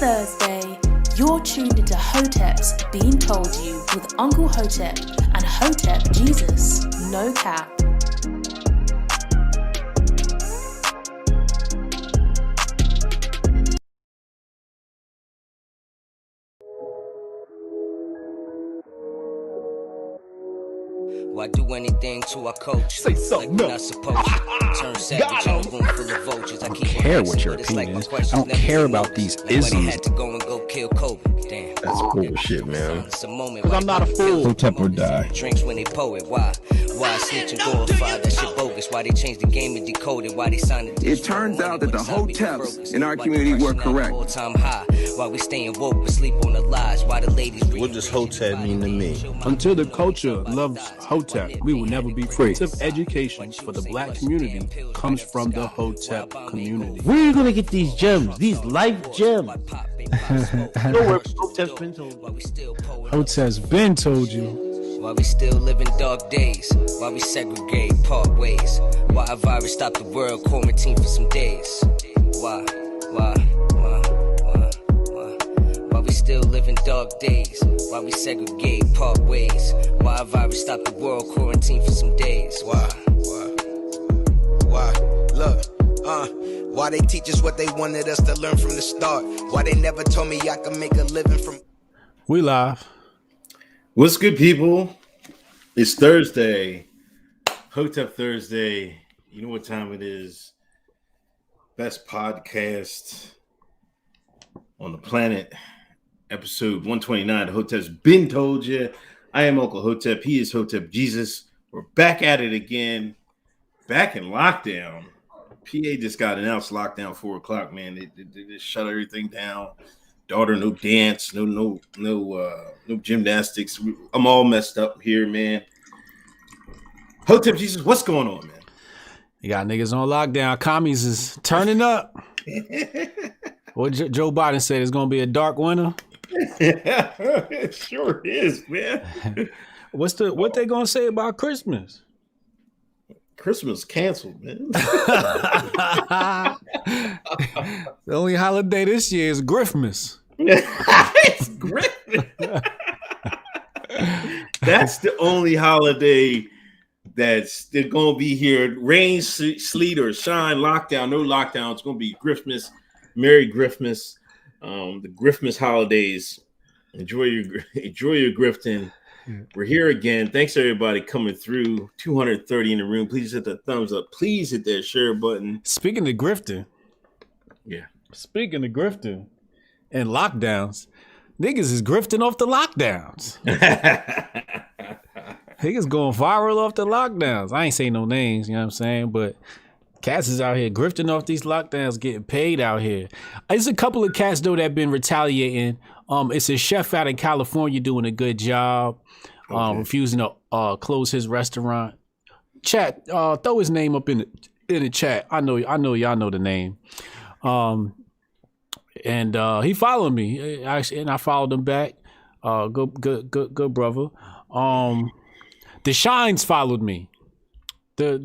Thursday, you're tuned into Hoteps Being Told You with Uncle Hotep and Hotep Jesus, no cap. Why do anything to our coach? Say something like not supposed to. Turn savage in a room full of vultures. I don't care what your opinion is. I don't care about these isms. Had to go and go kill Kobe. Damn. That's bullshit, man. It's a moment. Because I'm not a fool. Hotep or die. Drinks when they poet. Why snitching glorified? That shit bogus. Why they changed the game and decoded? Why they signed it? It turns out that the Hoteps in our community were correct. All time high. Why we staying woke but sleep on the lies? Why the ladies? What does Hotep mean to me? Until the culture loves Hotep, we will never be free. Education for the black community comes from the Hotep community. Where are you gonna get these gems? These life gems? Hotep's been told you. Hotep's been told you. Why we still live in dark days? Why we segregate, part ways? Why a virus stopped the world, quarantine for some days? Why we still live in dark days? Why we segregate, part ways? Why a virus stopped the world, quarantine for some days? Why? Look, why they teach us what they wanted us to learn from the start? Why they never told me I could make a living from... We live. What's good, people? It's Thursday, Hotep Thursday. You know what time it is. Best podcast on the planet. Episode 129. The Hotep's been told you. I am Uncle Hotep. He is Hotep Jesus. We're back at it again. Back in lockdown. PA just got announced lockdown 4 o'clock, man. They just shut everything down. Daughter, no dance, no gymnastics. I'm all messed up here, man. Hotep Jesus, what's going on, man? You got niggas on lockdown. Commies is turning up. What Joe Biden said is going to be a dark winter. It sure is, man. What they going to say about Christmas? Christmas canceled, man. The only holiday this year is Griffmas. It's Griffmas. That's the only holiday that's still going to be here. Rain, sleet, or shine, lockdown, no lockdown. It's going to be Griffmas. Merry Griffmas. The Griffmas holidays. Enjoy your grifting. We're here again. Thanks everybody coming through. 230 in the room. Please hit the thumbs up. Please hit that share button. Speaking of grifting. Yeah. Speaking of grifting and lockdowns, niggas is grifting off the lockdowns. Niggas going viral off the lockdowns. I ain't saying no names, you know what I'm saying? But cats is out here grifting off these lockdowns, getting paid out here. There's a couple of cats, though, that been retaliating. It's a chef out in California doing a good job. Refusing to close his restaurant. Chat, throw his name up in the chat. I know y'all know the name. And he followed me, actually, and I followed him back. Good brother. The Shines followed me. The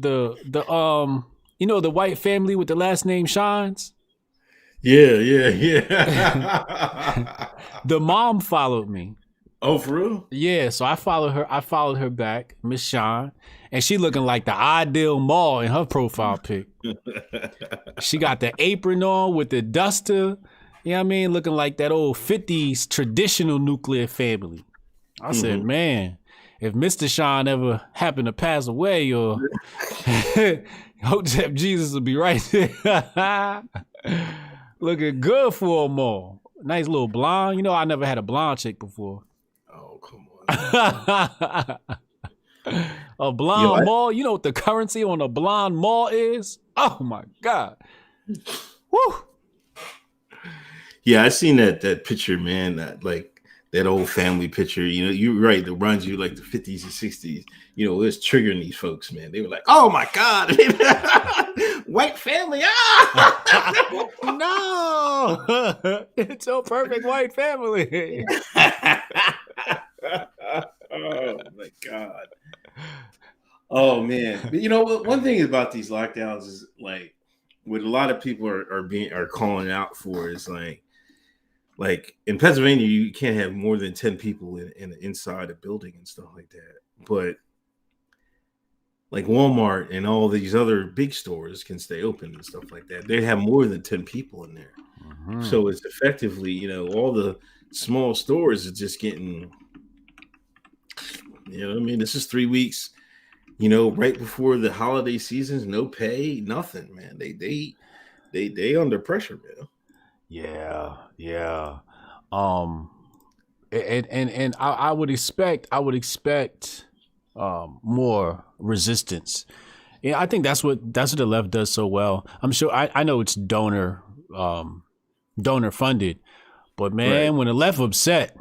the white family with the last name Shines. Yeah. The mom followed me. Oh, for real? Yeah, so I followed her back, Miss Sean, and she looking like the ideal mall in her profile pic. She got the apron on with the duster, you know what I mean? Looking like that old 50s traditional nuclear family. I said, man, if Mr. Sean ever happened to pass away, or Hotep Jesus will be right there. Looking good for a mall. Nice little blonde. You know, I never had a blonde chick before. Oh, come on. A blonde mall. You know what the currency on a blonde mall is? Oh my God. Woo. Yeah, I seen that picture, man. That old family picture. You know, you're right. It reminds you like the 50s and 60s. You know, it was triggering these folks, man. They were like, "Oh my God, white family!" No, it's a perfect white family. Oh my God. Oh man. But you know what? One thing about these lockdowns is like what a lot of people are calling out for is like like in Pennsylvania, you can't have more than 10 people in inside a building and stuff like that. But like Walmart and all these other big stores can stay open and stuff like that. They have more than 10 people in there. Mm-hmm. So it's effectively, you know, all the small stores are just getting, you know what I mean? This is 3 weeks, you know, right before the holiday seasons, no pay, nothing, man. They under pressure, man. Yeah. And I would expect more resistance. Yeah, I think that's what the left does so well. I'm sure I know it's donor funded, but man, when the left upset,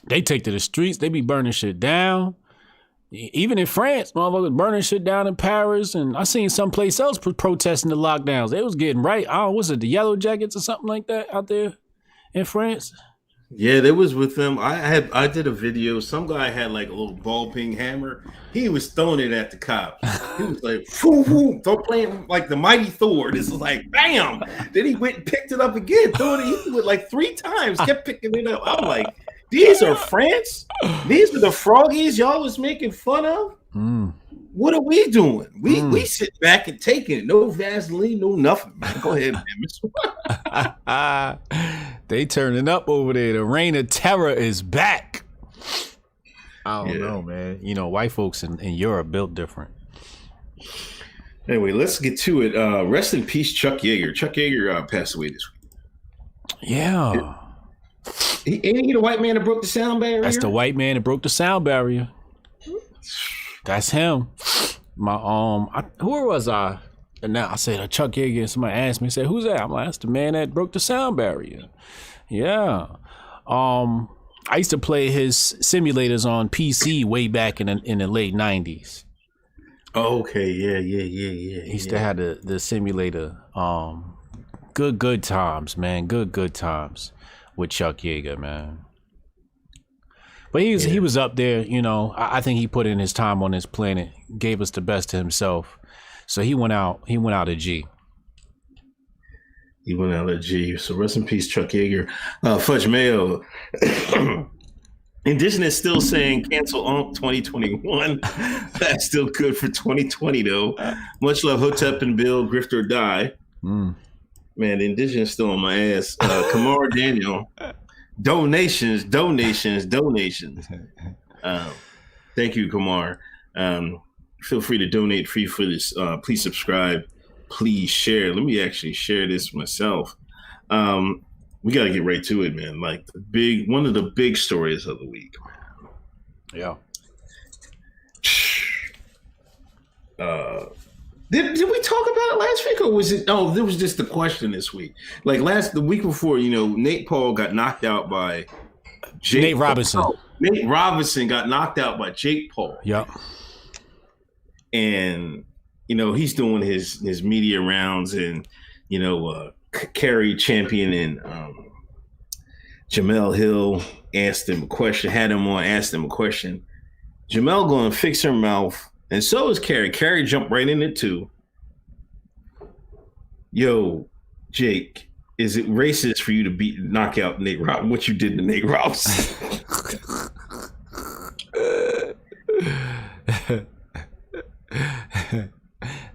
they take to the streets. They be burning shit down. Even in France, motherfuckers burning shit down in Paris, and I seen someplace else protesting the lockdowns. They was getting right. Was it the Yellow Jackets or something like that out there in France? Yeah, they was with them. I did a video. Some guy had like a little ball peen hammer. He was throwing it at the cops. He was like, "Whoo, whoo," playing like the mighty Thor. This was like, bam. Then he went and picked it up again, throwing it. He threw it like 3 times. Kept picking it up. I'm like, these are France. These are the froggies y'all was making fun of. What are we doing? We sit back and take it. No Vaseline, no nothing. Man. Go ahead, man. They turning up over there. The reign of terror is back. I don't know, man. You know, white folks in Europe built different. Anyway, let's get to it. Rest in peace, Chuck Yeager. Chuck Yeager passed away this week. Yeah. Ain't he the white man that broke the sound barrier? That's the white man that broke the sound barrier. That's him. My who was I? And now I said Chuck Yeager. Somebody asked me, said, "Who's that?" I'm like, "That's the man that broke the sound barrier." Yeah. I used to play his simulators on PC way back in the late 90s. Oh, okay. Yeah. He used to have the simulator. Good times, man. Good times with Chuck Yeager, man. But he was up there, you know. I think he put in his time on this planet, gave us the best of himself. So he went out a G. He went out a G. So rest in peace, Chuck Yeager. Fudge Mayo. Indigenous still saying cancel on 2021. That's still good for 2020 though. Much love, Hotep and Bill, grift or die. Man, the Indigenous still on my ass. Kamar Daniel. Donations. Thank you, Kamar. Feel free to donate free for this. Please subscribe. Please share. Let me actually share this myself. We got to get right to it, man. Like one of the big stories of the week. Yeah. Did we talk about it last week, or was it? Oh, there was just the question this week. Like the week before, you know, Nate Paul got knocked out by Nate Robinson. Nate Robinson got knocked out by Jake Paul. Yep. And you know he's doing his media rounds, and you know Kyrie champion and Jamel Hill asked him a question, had him on, asked him a question. Jamel going to fix her mouth. And so is Kyrie. Kyrie jumped right in it too. Yo, Jake, is it racist for you to knock out Nate Robinson? What you did to Nate Robinson?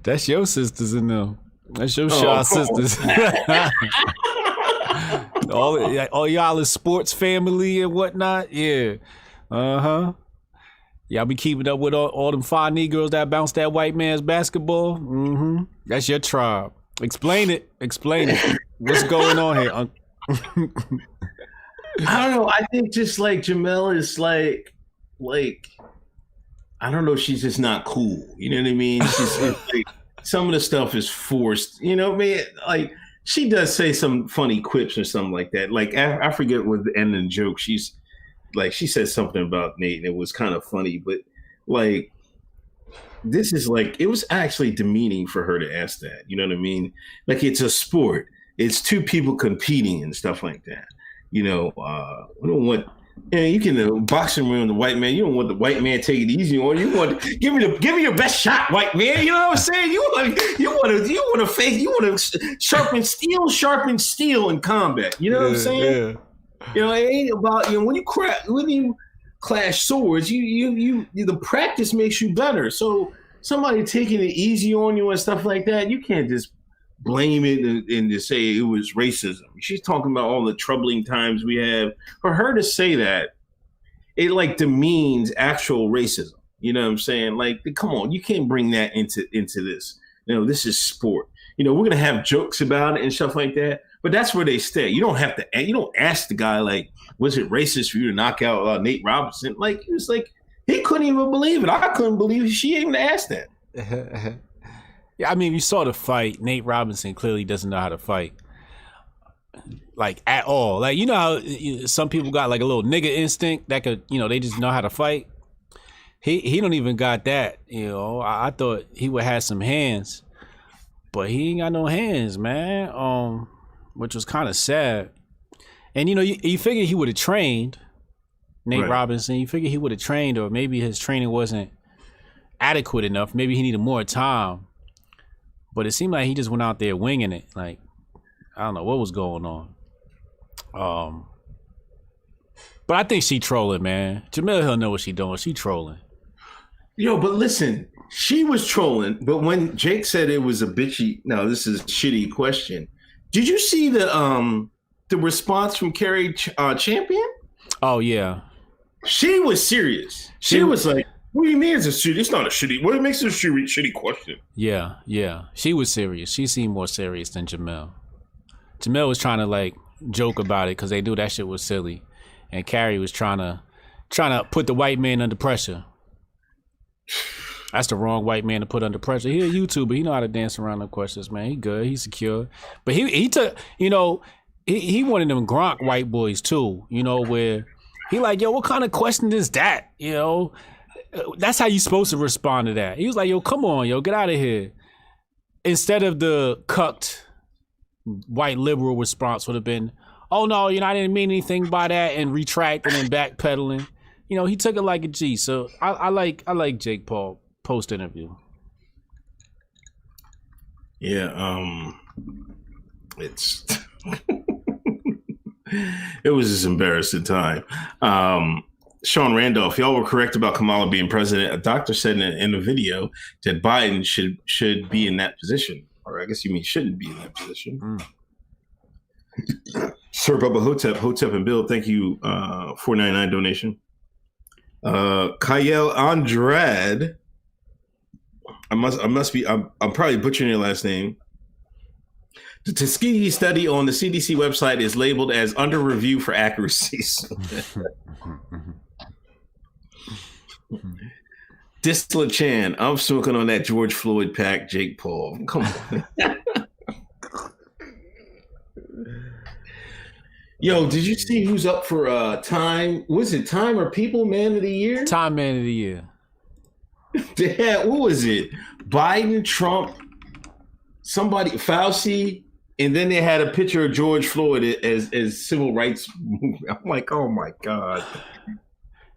That's your sisters in them. That's your Shaw sisters. all y'all is sports family and whatnot. Yeah. Y'all be keeping up with all them 5 Negroes that bounce that white man's basketball? Mm-hmm. That's your tribe. Explain it. What's going on here? I don't know. I think just like Jamel is like I don't know. She's just not cool. You know what I mean? She's like, some of the stuff is forced. You know what I mean? Like she does say some funny quips or something like that. Like I forget what the end of the joke. She said something about Nate and it was kind of funny, but like, this is like, it was actually demeaning for her to ask that. You know what I mean? Like it's a sport. It's 2 people competing and stuff like that. You know, we don't want, you can boxing ring the white man. You don't want the white man take it easy on you. Want to give me your best shot, white man. You know what I'm saying? You want to sharpen steel in combat. You know what I'm saying? Yeah. You know, it ain't about when you clash swords. You the practice makes you better. So somebody taking it easy on you and stuff like that, you can't just blame it and just say it was racism. She's talking about all the troubling times we have. For her to say that, it like demeans actual racism. You know what I'm saying? Like, come on, you can't bring that into this. You know, this is sport. You know, we're gonna have jokes about it and stuff like that, but that's where they stay. You don't have to. You don't ask the guy like, was it racist for you to knock out Nate Robinson? Like, he was like, he couldn't even believe it. I couldn't believe it. She even asked that. Yeah, I mean, you saw the fight. Nate Robinson clearly doesn't know how to fight, like at all. Like, you know how some people got like a little nigga instinct that could, you know, they just know how to fight. He don't even got that. You know, I thought he would have some hands, but he ain't got no hands, man. Which was kind of sad. And you know, you figure he would have trained Nate Robinson. You figure he would have trained, or maybe his training wasn't adequate enough. Maybe he needed more time. But it seemed like he just went out there winging it. Like, I don't know what was going on. But I think she trolling, man. Jamel Hill know what she doing. She trolling. Yo, but listen, she was trolling. But when Jake said it was a bitchy, no, this is a shitty question. Did you see the response from Carrie Champion? Oh yeah, she was serious. She was like, "What do you mean it's a shitty? It's not a shitty. What makes it a shitty question?" Yeah. She was serious. She seemed more serious than Jamel. Jamel was trying to like joke about it because they knew that shit was silly, and Carrie was trying to put the white man under pressure. That's the wrong white man to put under pressure. He a YouTuber. He know how to dance around the questions, man. He good. He secure. But he took, you know, he one of them Gronk white boys too, you know, where he like, yo, what kind of question is that? You know, that's how you supposed to respond to that. He was like, yo, come on, yo, get out of here. Instead of the cucked white liberal response would have been, oh no, you know, I didn't mean anything by that, and retracting and backpedaling. You know, he took it like a G. So I like Jake Paul post interview. Yeah, it's it was just embarrassing time. Sean Randolph, y'all were correct about Kamala being president. A doctor said in a video that Biden should be in that position, or I guess you mean shouldn't be in that position. Sir Bubba Hotep and Bill, thank you. $4.99 donation. Kyle Andrade. I'm probably butchering your last name. The Tuskegee study on the CDC website is labeled as under review for accuracies. Disla Chan, I'm smoking on that George Floyd pack, Jake Paul. Come on. Yo, did you see who's up for Time? Was it Time or People Man of the Year? Time Man of the Year. What was it? Biden, Trump, somebody, Fauci, and then they had a picture of George Floyd as civil rights movement. I'm like, oh my God.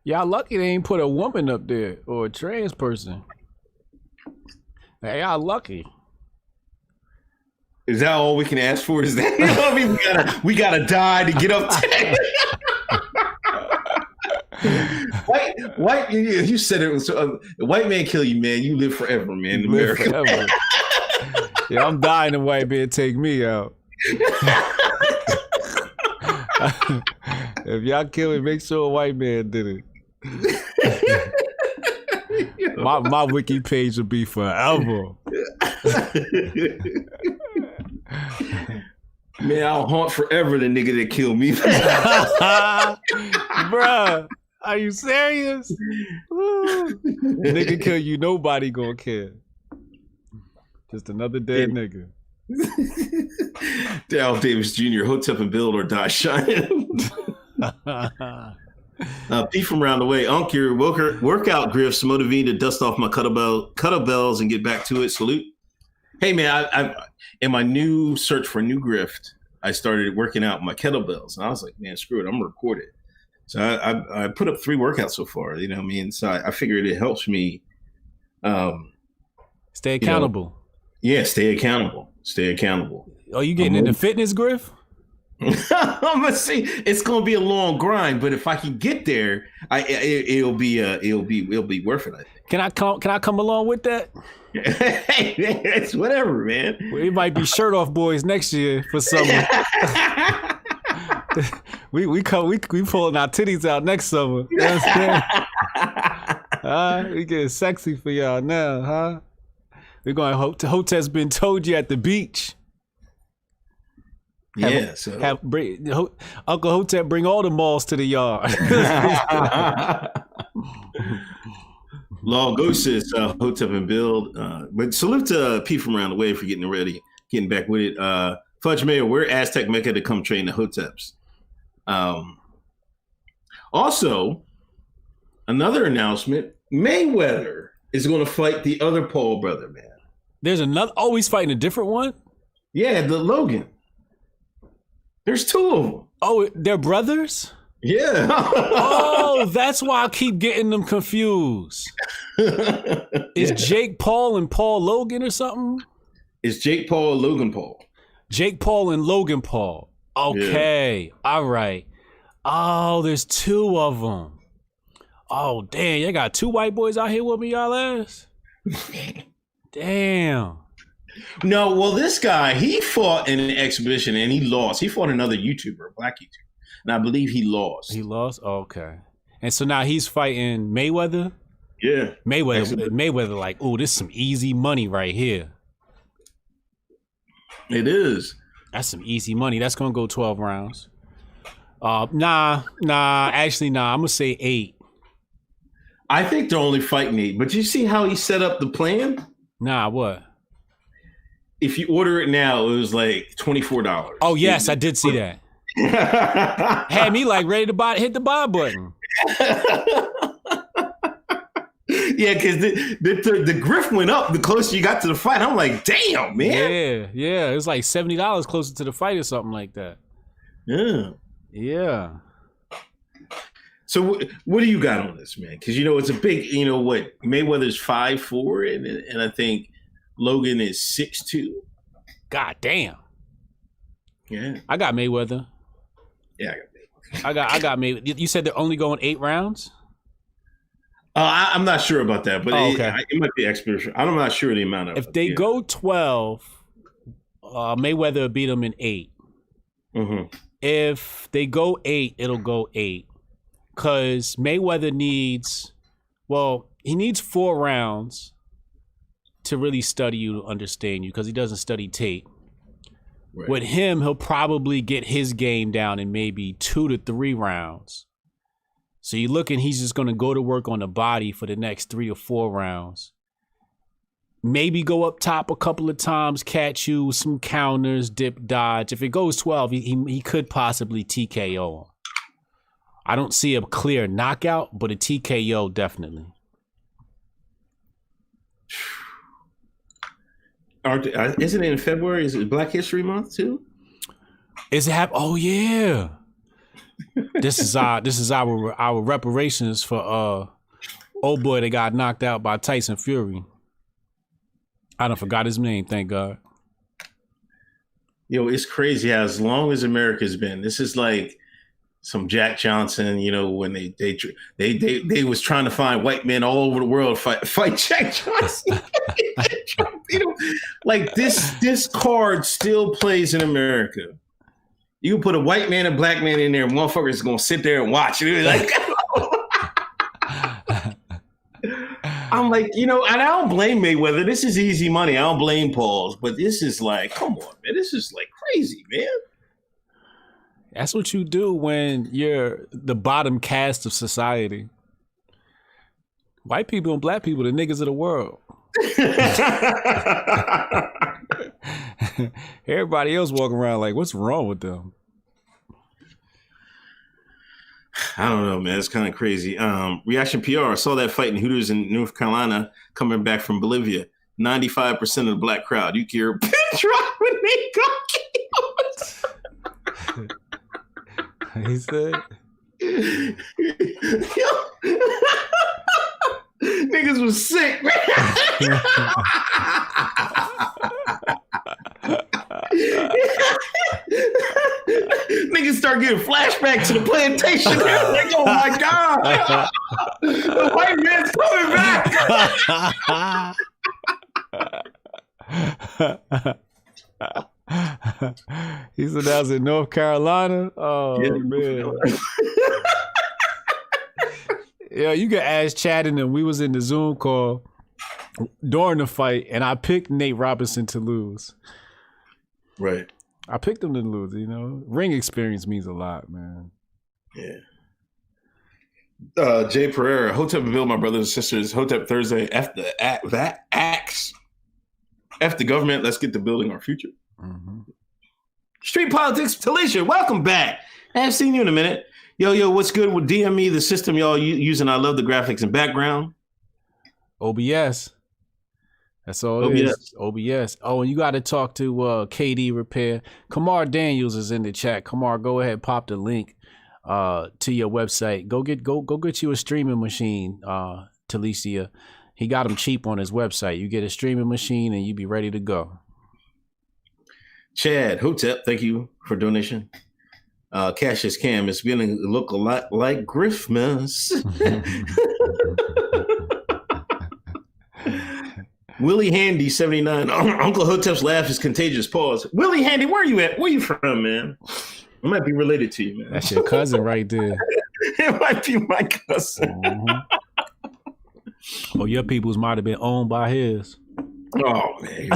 Y'all lucky they ain't put a woman up there or a trans person. Hey, y'all lucky. Is that all we can ask for? Is that, you know what I mean? We gotta die to get up there. White, you said it was white man kill you, man. You live forever, man. In America. Yeah, I'm dying. The white man take me out. If y'all kill me, make sure a white man did it. My wiki page will be forever. Man, I'll haunt forever the nigga that killed me. Bruh, are you serious? Nigga kill you, nobody gonna care. Just another dead nigga. Dal Davis Jr., Hotep and Build or Die Shining. Pete from around the way. Unc, your workout grifts motivating to dust off my kettlebells and get back to it. Salute. Hey, man, I in my new search for a new grift, I started working out my kettlebells. And I was like, man, screw it. I'm going to record it. So I put up 3 workouts so far. You know what I mean? So I figured it helps me. Stay accountable. Yeah, stay accountable. Stay accountable. Oh, you getting into fitness, Griff? I'm gonna see. It's gonna be a long grind, but if I can get there, it'll be worth it. I think. Can I come along with that? Hey, it's whatever, man. We might be shirt off boys next year for summer. we pulling our titties out next summer. You know what I'm saying? We getting sexy for y'all now, huh? We're going to Hotep's been told you at the beach. Yeah, Uncle Hotep bring all the malls to the yard. Law Ghost says Hotep and Build. But salute to P from around the way for getting back with it. Fudge Mayor, we're Aztec Mecca to come train the Hoteps. Also, another announcement: Mayweather is going to fight the other Paul brother, man. There's another. Oh, he's fighting a different one? Yeah, the Logan. There's two of them. Oh, they're brothers? Yeah. Oh, that's why I keep getting them confused. Is Jake Paul and Paul Logan or something? It's Jake Paul and Logan Paul. Jake Paul and Logan Paul. Okay. Yeah. All right. Oh, there's two of them. Oh, damn. You got two white boys out here with me, y'all ass? Damn. No, well, this guy, he fought in an exhibition and he lost. He fought another YouTuber, a black YouTuber. And I believe he lost. He lost? Okay. And so now he's fighting Mayweather? Yeah. Mayweather like, oh, this is some easy money right here. It is. That's some easy money. That's going to go 12 rounds. Nah. Actually, nah. I'm going to say 8. I think they're only fighting 8. But you see how he set up the plan? Nah, what? If you order it now, it was like $24. Oh, yes, I did see that. Had me like ready to hit the buy button. Yeah, because the grift went up the closer you got to the fight. I'm like, damn, man. Yeah. It was like $70 closer to the fight or something like that. Yeah. So what do you got on this, man? Because, it's a big, what, Mayweather's 5'4", and I think Logan is 6'2". God damn. Yeah. I got Mayweather. Yeah, I got Mayweather. You said they're only going 8 rounds? I'm not sure about that, but okay. It might be expert. I'm not sure the amount of. If they go 12, Mayweather beat them in 8. Mm-hmm. If they go 8, it'll go 8. Because Mayweather needs 4 rounds to really study you, to understand you, because he doesn't study tape. Right. With him, he'll probably get his game down in maybe 2 to 3 rounds. So you're looking, he's just going to go to work on the body for the next 3 or 4 rounds. Maybe go up top a couple of times, catch you with some counters, dip, dodge. If it goes 12, he could possibly TKO him. I don't see a clear knockout, but a TKO definitely. Isn't it in February? Is it Black History Month too? Is it Oh yeah. This is our reparations for old boy that got knocked out by Tyson Fury. I done forgot his name, thank God. It's crazy how as long as America's been, this is like some Jack Johnson, when they was trying to find white men all over the world fight Jack Johnson. Like this card still plays in America. You can put a white man and black man in there, and motherfuckers is gonna sit there and watch it. Like, I'm like, and I don't blame Mayweather. This is easy money. I don't blame Paul's, but this is like, come on, man. This is like crazy, man. That's what you do when you're the bottom caste of society. White people and black people, the niggas of the world. Everybody else walking around like, what's wrong with them? I don't know, man. It's kind of crazy. Reaction PR. I saw that fight in Hooters in North Carolina coming back from Bolivia. 95% of the black crowd. You hear a pin drop when they go. He said, niggas was sick, man. start getting flashbacks to the plantation. Like, oh my God, the white man's coming back. He said that was in North Carolina. Oh yeah, man. Yeah, you can ask Chad and them. We was in the Zoom call during the fight, and I picked Nate Robinson to lose. Right. I picked him to lose, you know. Ring experience means a lot, man. Yeah. Jay Pereira, Hotep and Bill, my brothers and sisters. Hotep Thursday. F the axe. F the government. Let's get to building our future. Mm-hmm. Street Politics, Talisha, welcome back. I haven't seen you in a minute. Yo, what's good with DME, the system y'all using? I love the graphics and background. OBS. That's all it is. OBS. Oh, and you got to talk to KD Repair. Kamar Daniels is in the chat. Kamar, go ahead, pop the link to your website. Go get you a streaming machine, Talicia. He got them cheap on his website. You get a streaming machine and you be ready to go. Chad Hotep, thank you for donation. Cassius Cam is beginning to look a lot like Griffmas. Willie Handy 79. Uncle Hotep's laugh is contagious. Pause. Willie Handy, where are you at? Where you from, man? I might be related to you, man. That's your cousin right there. It might be my cousin. Oh, your peoples might have been owned by his. Oh man.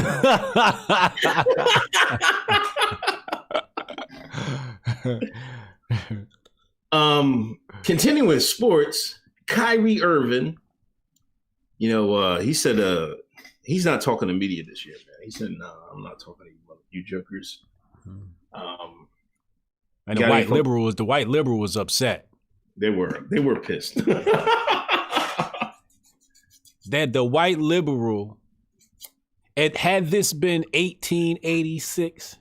Continuing with sports, Kyrie Irving, you know, he said he's not talking to media this year, man. He said, "No, I'm not talking to you jokers." And the white liberal was upset. They were pissed. That the white liberal, had this been 1886,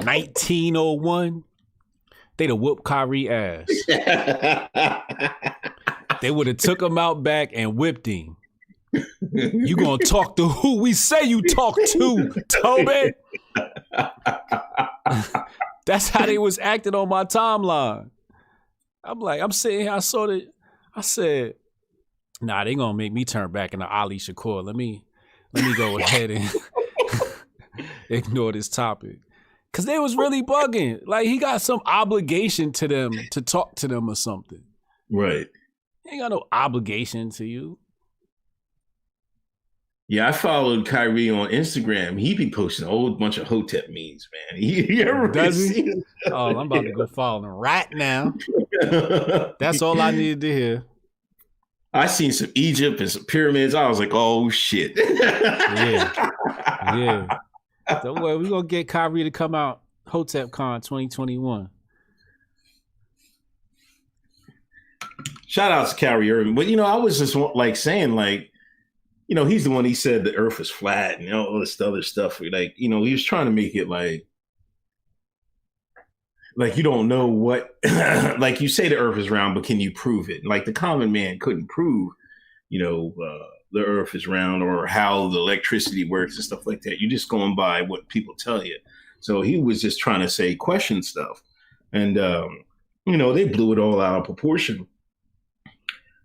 1901, they'd have whooped Kyrie ass. They would have took him out back and whipped him. You gonna talk to who we say you talk to, Toby? That's how they was acting on my timeline. I'm sitting here, I said, nah, they gonna make me turn back into Ali Shakur. Let me go ahead and ignore this topic. Cause they was really bugging. Like he got some obligation to them to talk to them or something. Right. He ain't got no obligation to you. Yeah, I followed Kyrie on Instagram. He be posting a whole bunch of Hotep memes, man. You ever Does he? Oh, I'm about to go follow him right now. That's all I needed to hear. I seen some Egypt and some pyramids. I was like, oh shit. Yeah. So well, we're gonna get Kyrie to come out Hotep Con 2021. Shout out to Kyrie Irving. But I was just like saying, like, he's the one, he said the earth is flat and all this other stuff. Like, he was trying to make it like you don't know what, like you say the earth is round, but can you prove it? Like the common man couldn't prove, the earth is round or how the electricity works and stuff like that. You're just going by what people tell you. So he was just trying to say question stuff. And, they blew it all out of proportion.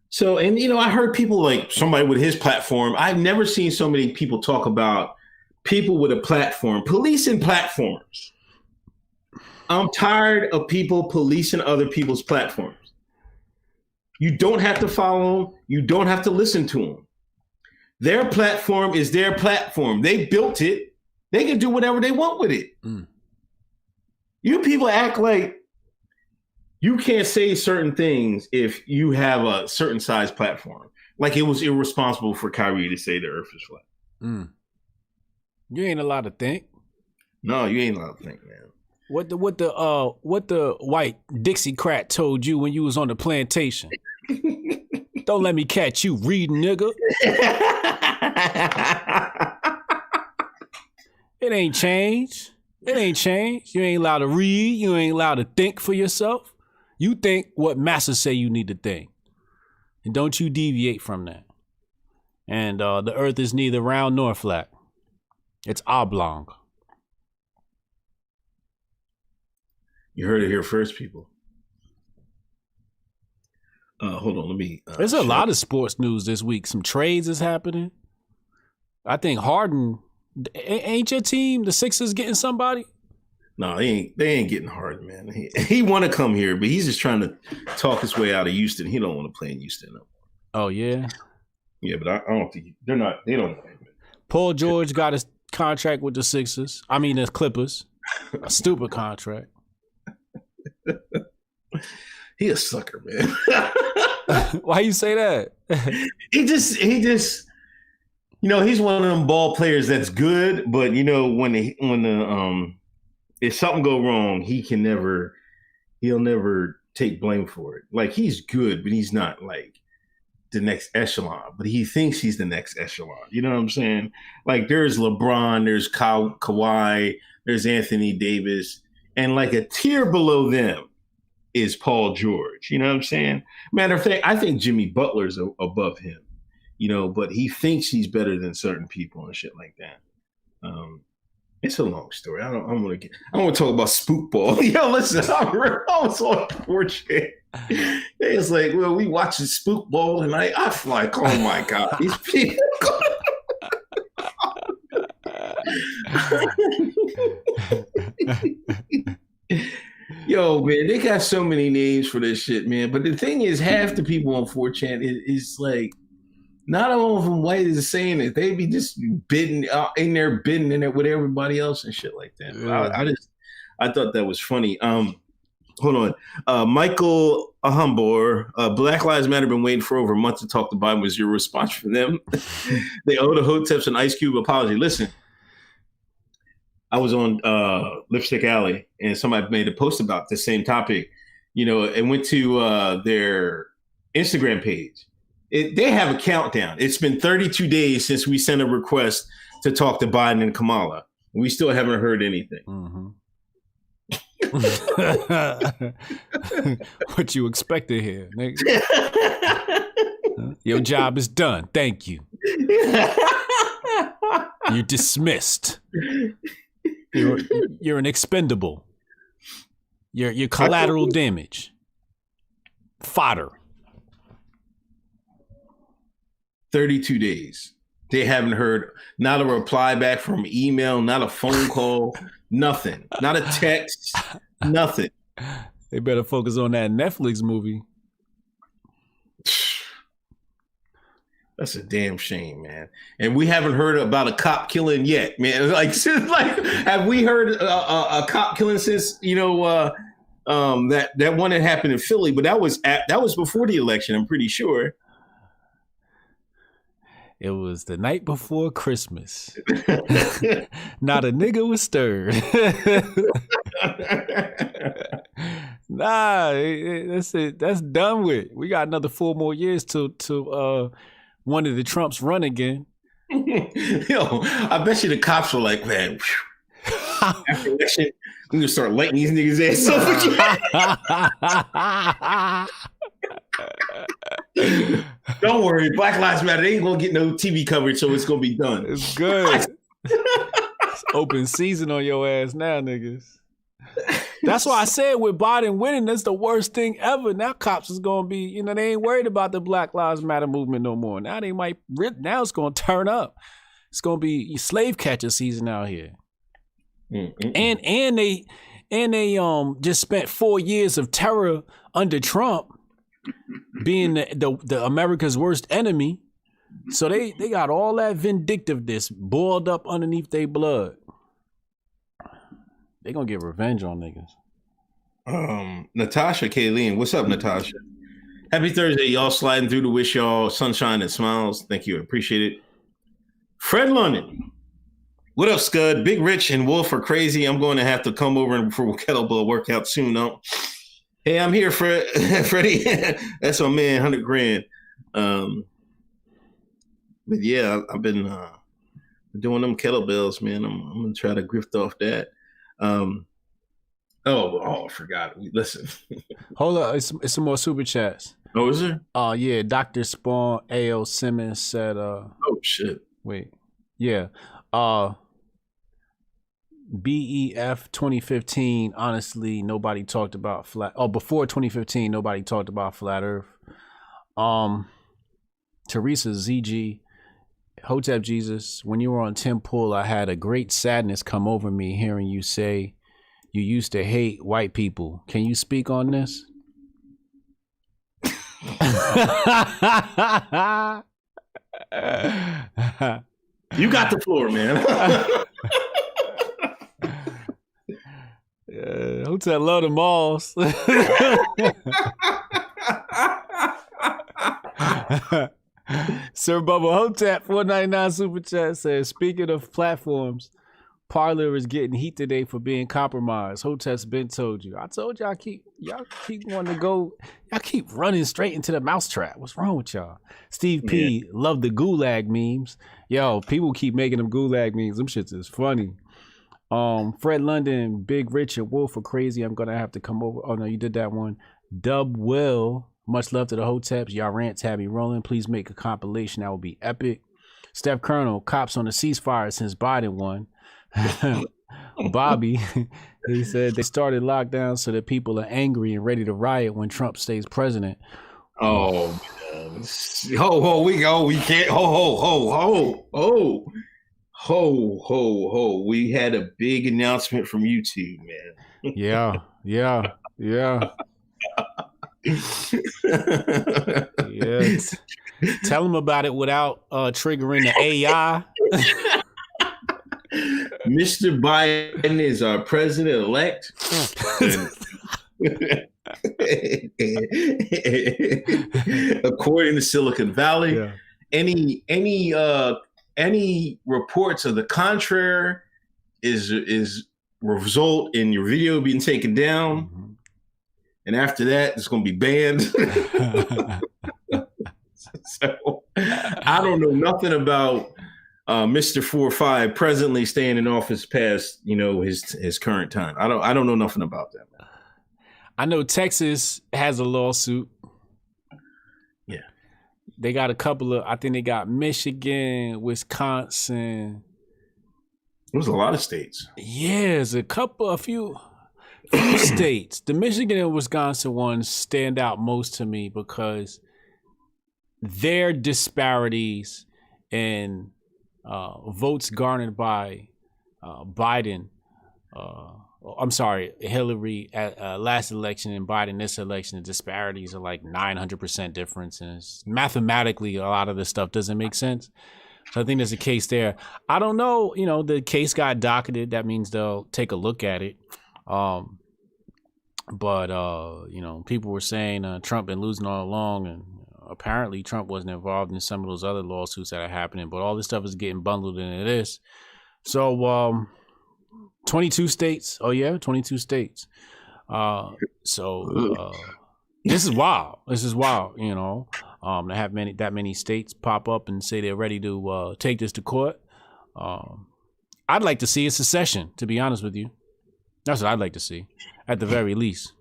So, and, I heard people like somebody with his platform. I've never seen so many people talk about people with a platform, policing platforms. I'm tired of people policing other people's platforms. You don't have to follow them. You don't have to listen to them. Their platform is their platform. They built it. They can do whatever they want with it. You people act like you can't say certain things if you have a certain size platform. Like it was irresponsible for Kyrie to say the earth is flat. You ain't allowed to think. No, you ain't allowed to think, man. What the white Dixiecrat told you when you was on the plantation? Don't let me catch you reading, nigga. It ain't changed. It ain't changed. You ain't allowed to read. You ain't allowed to think for yourself. You think what massa say you need to think. And don't you deviate from that. And the earth is neither round nor flat. It's oblong. You heard it here first, people. Hold on, let me. There's a lot of sports news this week. Some trades is happening. I think Harden, ain't your team, the Sixers, getting somebody? No, they ain't getting Harden, man. He want to come here, but he's just trying to talk his way out of Houston. He don't want to play in Houston no more. Oh yeah, yeah, but I don't think they're not. They don't want him. Paul George got his contract with the Sixers. I mean the Clippers. A stupid contract. He a sucker, man. Why you say that? He just, he's one of them ball players that's good, but when if something go wrong, he'll never take blame for it. Like he's good, but he's not like the next echelon, but he thinks he's the next echelon. You know what I'm saying? Like there's LeBron, there's Kawhi, there's Anthony Davis, and like a tier below them is Paul George. You know what I'm saying? Matter of fact, I think Jimmy Butler's above him, but he thinks he's better than certain people and shit like that. It's a long story. I want to talk about spook ball. Yo, listen, I was on 4chan. It's like, well, we watching spook ball and I feel like, oh my God, these people. Yo, man, they got so many names for this shit, man. But the thing is, half the people on 4chan is like, not all of them white is saying it. They be just bidding in there, bidding in it with everybody else and shit like that. Yeah. I thought that was funny. Hold on. Michael Ahambor, Black Lives Matter been waiting for over a month to talk to Biden. Was your response from them? They owe the Hoteps an Ice Cube apology. Listen, I was on Lipstick Alley and somebody made a post about the same topic, and went to their Instagram page. They have a countdown. It's been 32 days since we sent a request to talk to Biden and Kamala. We still haven't heard anything. Mm-hmm. What you expected here, nigga? Your job is done. Thank you. You're dismissed. You're an expendable. You're collateral damage. Fodder. 32 days. They haven't heard not a reply back from email, not a phone call, nothing. Not a text, nothing. They better focus on that Netflix movie. That's a damn shame, man. And we haven't heard about a cop killing yet, man. Like have we heard a cop killing since, that one that happened in Philly, but that was before the election, I'm pretty sure. It was the night before Christmas. Not a nigga was stirred. Nah, that's it. That's done with. We got another 4 more years to one of the Trumps run again. Yo, I bet you the cops were like, man, after election, we're gonna start lighting these niggas' ass up. Don't worry, Black Lives Matter. They ain't gonna get no TV coverage, so it's gonna be done. It's good. It's open season on your ass now, niggas. That's why I said with Biden winning, that's the worst thing ever. Now cops is gonna be, they ain't worried about the Black Lives Matter movement no more. Now now it's gonna turn up. It's gonna be slave catcher season out here. And they just spent 4 years of terror under Trump, being the America's worst enemy. So they got all that vindictiveness boiled up underneath their blood. They gonna get revenge on niggas. Natasha Kayleen, what's up, Natasha? Happy Thursday, y'all. Sliding through to wish y'all sunshine and smiles. Thank you, I appreciate it. Fred London, what up, Scud? Big Rich and Wolf are crazy. I'm going to have to come over for a kettlebell workout soon. No, hey, I'm here, Freddie. That's my man, 100 grand. But yeah, I've been doing them kettlebells, man. I'm gonna try to grift off that. I forgot. Listen. Hold up, it's some more super chats. Oh, is there? Yeah, Dr. Spawn A.O. Simmons said oh shit. Wait. Yeah. BEF 2015. Honestly, nobody talked about before 2015, nobody talked about flat Earth. Teresa ZG, Hotep Jesus. When you were on Tim Pool, I had a great sadness come over me hearing you say you used to hate white people. Can you speak on this? You got the floor, man. Hotel love the malls. Sir Bubba Hotep 499 super chat says, speaking of platforms, Parler is getting heat today for being compromised. Hotep's been told you. I told y'all keep wanting to go. Y'all keep running straight into the mousetrap. What's wrong with y'all? Steve P love the gulag memes. Yo, people keep making them gulag memes. Them shits is funny. Fred London, Big Rich, and Wolf are crazy. I'm gonna have to come over. Oh no, you did that one. Dub Will, much love to the Hoteps. Y'all rants have me rolling. Please make a compilation. That would be epic. Steph Colonel, cops on the ceasefire since Biden won. Bobby, he said they started lockdown so that people are angry and ready to riot when Trump stays president. Oh, man. We can't. We had a big announcement from YouTube, man. Yeah. Yes. Tell them about it without triggering the AI. Mr. Biden is our president-elect. According to Silicon Valley, any reports of the contrary is result in your video being taken down, and after that, it's going to be banned. So I don't know nothing about Mr. 4-5 presently staying in office past his current time. I don't know nothing about that. I know Texas has a lawsuit. Yeah. They got a couple of, I think they got Michigan, Wisconsin. There's a lot of states. Yes, a few states. The Michigan and Wisconsin ones stand out most to me because their disparities in votes garnered by Biden, Hillary at last election and Biden this election, the disparities are like 900% difference. And it's mathematically, a lot of this stuff doesn't make sense. So I think there's a case there. I don't know, the case got docketed. That means they'll take a look at it. But people were saying Trump been losing all along, and apparently Trump wasn't involved in some of those other lawsuits that are happening, but all this stuff is getting bundled into this. So 22 states. Oh yeah, 22 states. This is wild. This is wild, to have that many states pop up and say they're ready to take this to court. I'd like to see a secession, to be honest with you. That's what I'd like to see, at the very least.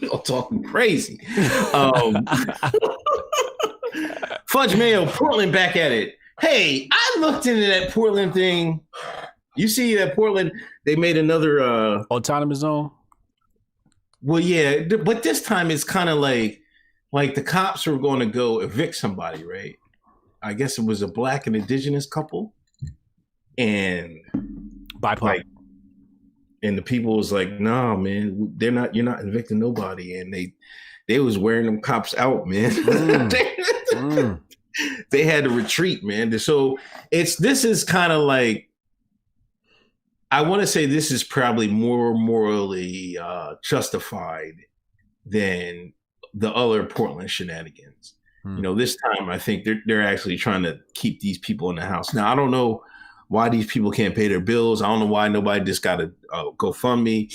You're talking crazy. Fudge Mayo, Portland back at it. Hey, I looked into that Portland thing. You see that Portland, they made another autonomous zone? Well, yeah, but this time it's kind of like the cops were going to go evict somebody, right? I guess it was a black and indigenous couple. And BIPOC. And the people was like, "No, man, you're not evicting nobody." And they was wearing them cops out, man. They had to retreat, man. So this is kind of like, I want to say this is probably more morally justified than the other Portland shenanigans. This time I think they're actually trying to keep these people in the house. Now I don't know why these people can't pay their bills. I don't know why nobody just got a GoFundMe.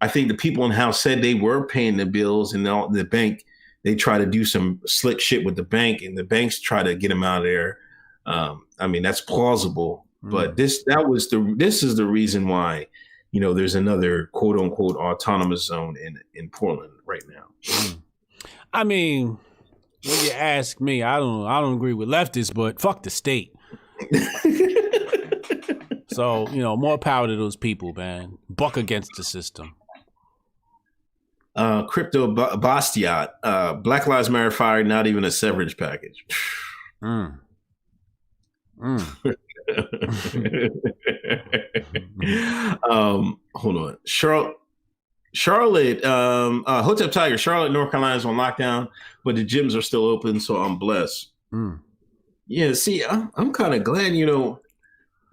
I think the people in the house said they were paying the bills, and the bank, they try to do some slick shit with the bank, and the banks try to get them out of there. That's plausible, but this is the reason why, there's another quote unquote autonomous zone in Portland right now. I mean, when you ask me, I don't agree with leftists, but fuck the state. So, more power to those people, man. Buck against the system. Crypto Bastiat. Black Lives Matter fired, not even a severance package. Hold on. Charlotte, Hotep Tiger, Charlotte, North Carolina is on lockdown, but the gyms are still open, so I'm blessed. Yeah, see, I'm kind of glad,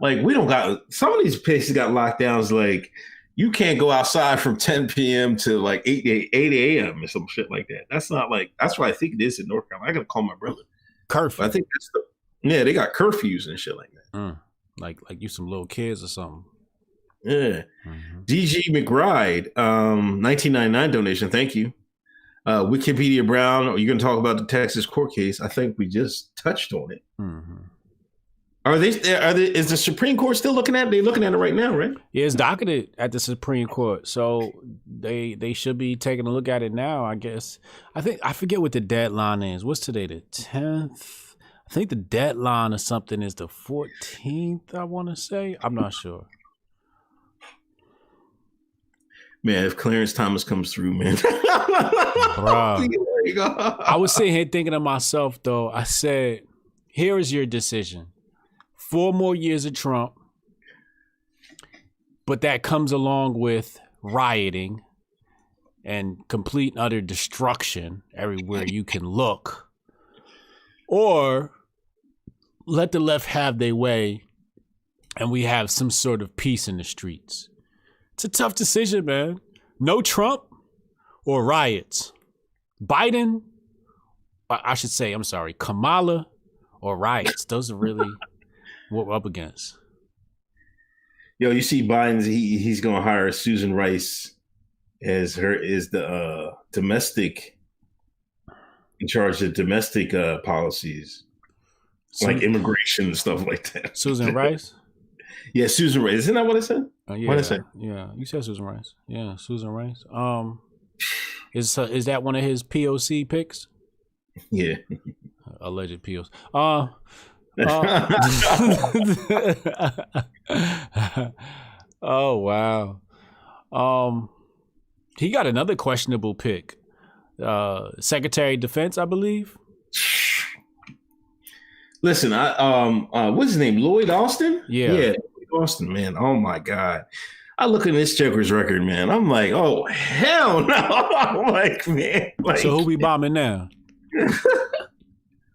like we don't got, some of these places got lockdowns, like you can't go outside from 10 p.m. to like 8 a.m. or some shit like that. That's not like, that's what I think it is in North Carolina. I got to call my brother. Curfew. I think they got curfews and shit like that. Like you some little kids or something. Yeah. DG McBride, 1999 donation. Thank you. Wikipedia Brown, are you going to talk about the Texas court case? I think we just touched on it. Is the Supreme Court still looking at it? They're looking at it right now, right? Yeah, it's docketed at the Supreme Court. So they should be taking a look at it now, I guess. I forget what the deadline is. What's today, the 10th? I think the deadline or something is the 14th, I want to say. I'm not sure. Man, if Clarence Thomas comes through, man. Bruh. I was sitting here thinking to myself, though. I said, here is your decision. 4 more years of Trump, but that comes along with rioting and complete and utter destruction everywhere you can look. Or let the left have their way and we have some sort of peace in the streets. It's a tough decision, man. No Trump or riots. Biden, I should say, I'm sorry, Kamala or riots. Those are really what we're up against. Yo, you see Biden's, he's going to hire Susan Rice as the domestic, in charge of domestic policies, like immigration and stuff like that. Susan Rice? Yeah, Susan Rice. Isn't that what I said? Yeah, what I said? Yeah, you said Susan Rice. Yeah, Susan Rice. Is that one of his POC picks? Yeah. Alleged POC. Oh wow. He got another questionable pick. Secretary of Defense, I believe. Listen, what's his name? Lloyd Austin? Yeah. Lloyd Austin, man. Oh my God. I look at this Joker's record, man. I'm like, oh hell no. I'm like, man. Like, so who we bombing now?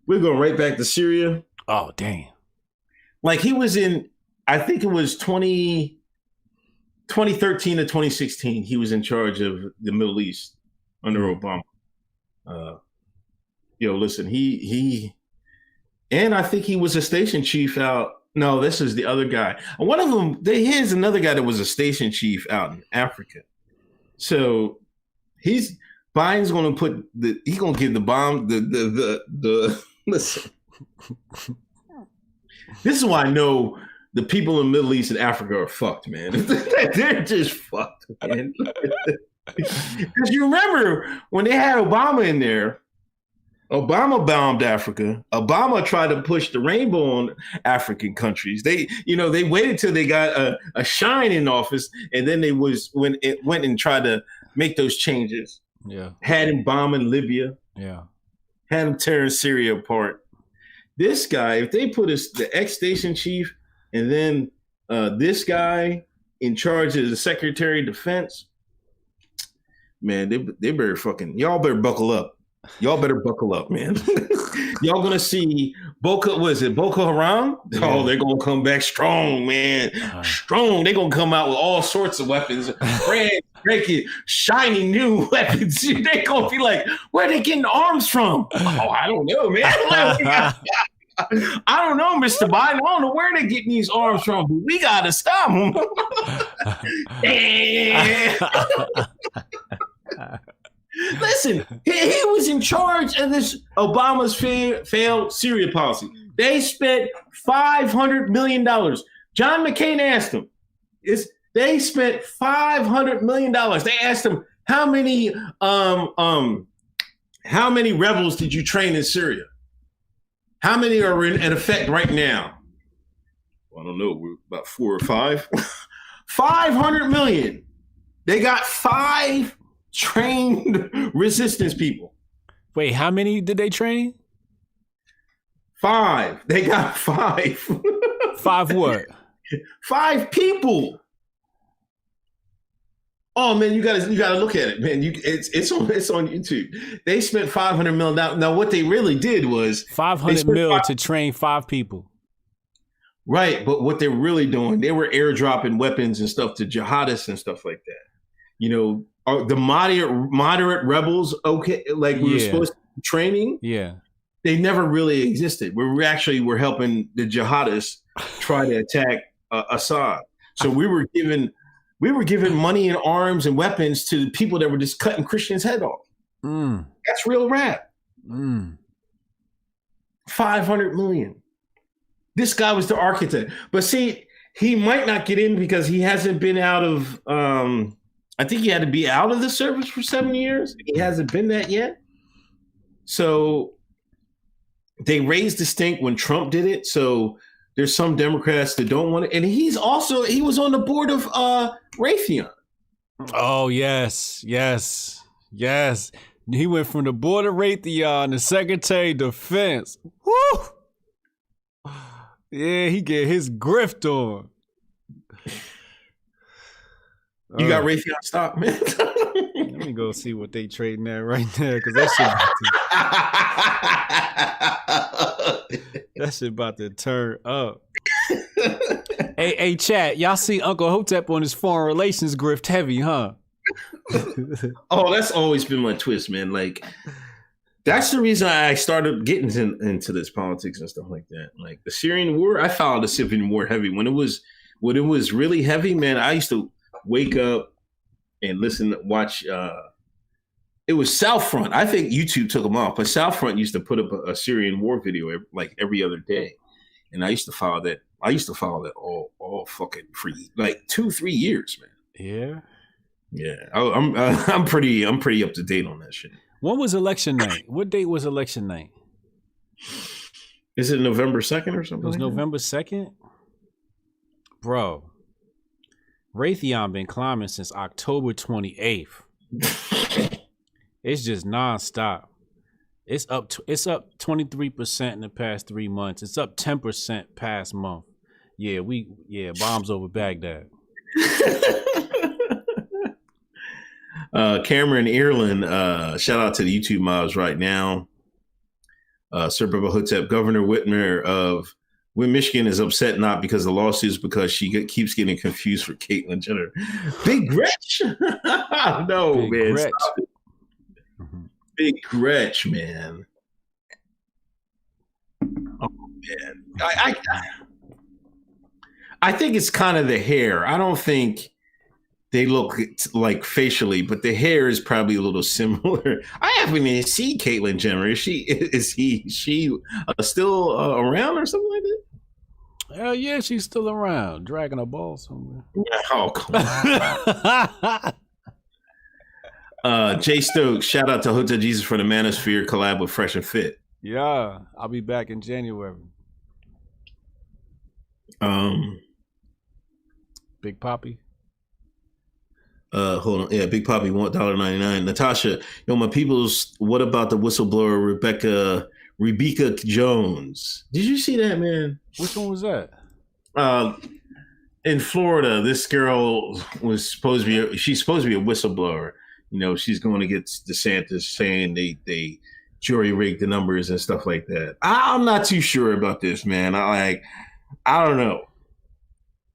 We're going right back to Syria. Oh, damn. Like he was in, I think it was 2013 to 2016. He was in charge of the Middle East under Obama. Listen, he, and I think he was a station chief out. No, this is the other guy. One of them, here's another guy that was a station chief out in Africa. So Biden's going to he's going to give the bomb, listen. This is why I know the people in the Middle East and Africa are fucked, man. They're just fucked, man. Because you remember when they had Obama in there, Obama bombed Africa. Obama tried to push the rainbow on African countries. They waited till they got a shine in office, and then they went and tried to make those changes. Yeah, had him bombing Libya. Yeah, had him tearing Syria apart. This guy, if they put the ex-station chief and then this guy in charge of the Secretary of Defense, man, they better y'all better buckle up. Y'all better buckle up, man. Y'all gonna see Boko Haram? Yeah. Oh, they're gonna come back strong, man. Strong. They're gonna come out with all sorts of weapons. Brand breaking, shiny new weapons. They're gonna be like, where are they getting arms from? Oh, I don't know, man. I don't know, Mr. Biden. I don't know where they're getting these arms from, but we gotta stop them. Listen, he was in charge of this Obama's failed Syria policy. They spent $500 million. John McCain asked him, they spent $500 million. They asked him, how many rebels did you train in Syria? How many are in effect right now? I don't know, we're about 4 or 5. 500 million. They got 5 trained resistance people. Wait, how many did they train? 5. They got 5. 5 what? 5 people. Oh man, you gotta look at it, man. It's on YouTube. They spent 500 mil. Now what they really did was 500 mil to train 5 people. Right, but what they're really doing, they were airdropping weapons and stuff to jihadists and stuff like that. You know, are the moderate rebels okay? Like we were supposed to be training. Yeah, they never really existed. We're helping the jihadists try to attack Assad. So we were giving money and arms and weapons to the people that were just cutting Christians' head off. That's real rap. 500 million. This guy was the architect. But see, he might not get in because he hasn't been out of, I think he had to be out of the service for 7 years. He hasn't been that yet. So they raised the stink when Trump did it. So there's some Democrats that don't want it. And he was on the board of Raytheon. Oh, yes. He went from the board of Raytheon to Secretary of Defense. Woo! Yeah, he get his grift on. You got Raytheon stock, man. Let me go see what they trading at right now, because that shit about to turn up. Hey, chat, y'all see Uncle Hotep on his foreign relations grift heavy, huh? Oh, that's always been my twist, man. Like, that's the reason I started getting into this politics and stuff like that. Like the Syrian war, I followed the Syrian war heavy. When it was really heavy, man, I used to wake up and watch. It was South Front. I think YouTube took them off, but South Front used to put up a Syrian war video every other day, and I used to follow that. All fucking for like 2-3 years, man. Yeah. I'm pretty up to date on that shit. When was election night? What date was election night? Is it November 2nd or something? It was November 2nd? Bro, Raytheon been climbing since October 28th. It's just nonstop. It's up 23% in the past 3 months. It's up 10% past month. Yeah, bombs over Baghdad. Cameron Ireland, shout out to the YouTube mobs right now. Suburb Hotep, Governor Whitmer of Michigan is upset not because of the lawsuits, because she keeps getting confused for Caitlyn Jenner. Big Gretch. No, Big man. Gretch. Big Gretch, man. Oh, man. I think it's kind of the hair. I don't think they look like facially, but the hair is probably a little similar. I haven't even seen Caitlyn Jenner. Is she still around or something like that? Hell yeah, she's still around, dragging a ball somewhere. Oh, come on. Jay Stokes, shout out to Hotel Jesus for the Manosphere collab with Fresh and Fit. Yeah, I'll be back in January. Big Poppy. Hold on. Yeah, Big Poppy, $1.99. Natasha, my peoples, what about the whistleblower Rebecca Jones? Did you see that, man? Which one was that? In Florida, this girl she's supposed to be a whistleblower. She's going to get DeSantis saying they jury rigged the numbers and stuff like that. I'm not too sure about this, man. I don't know.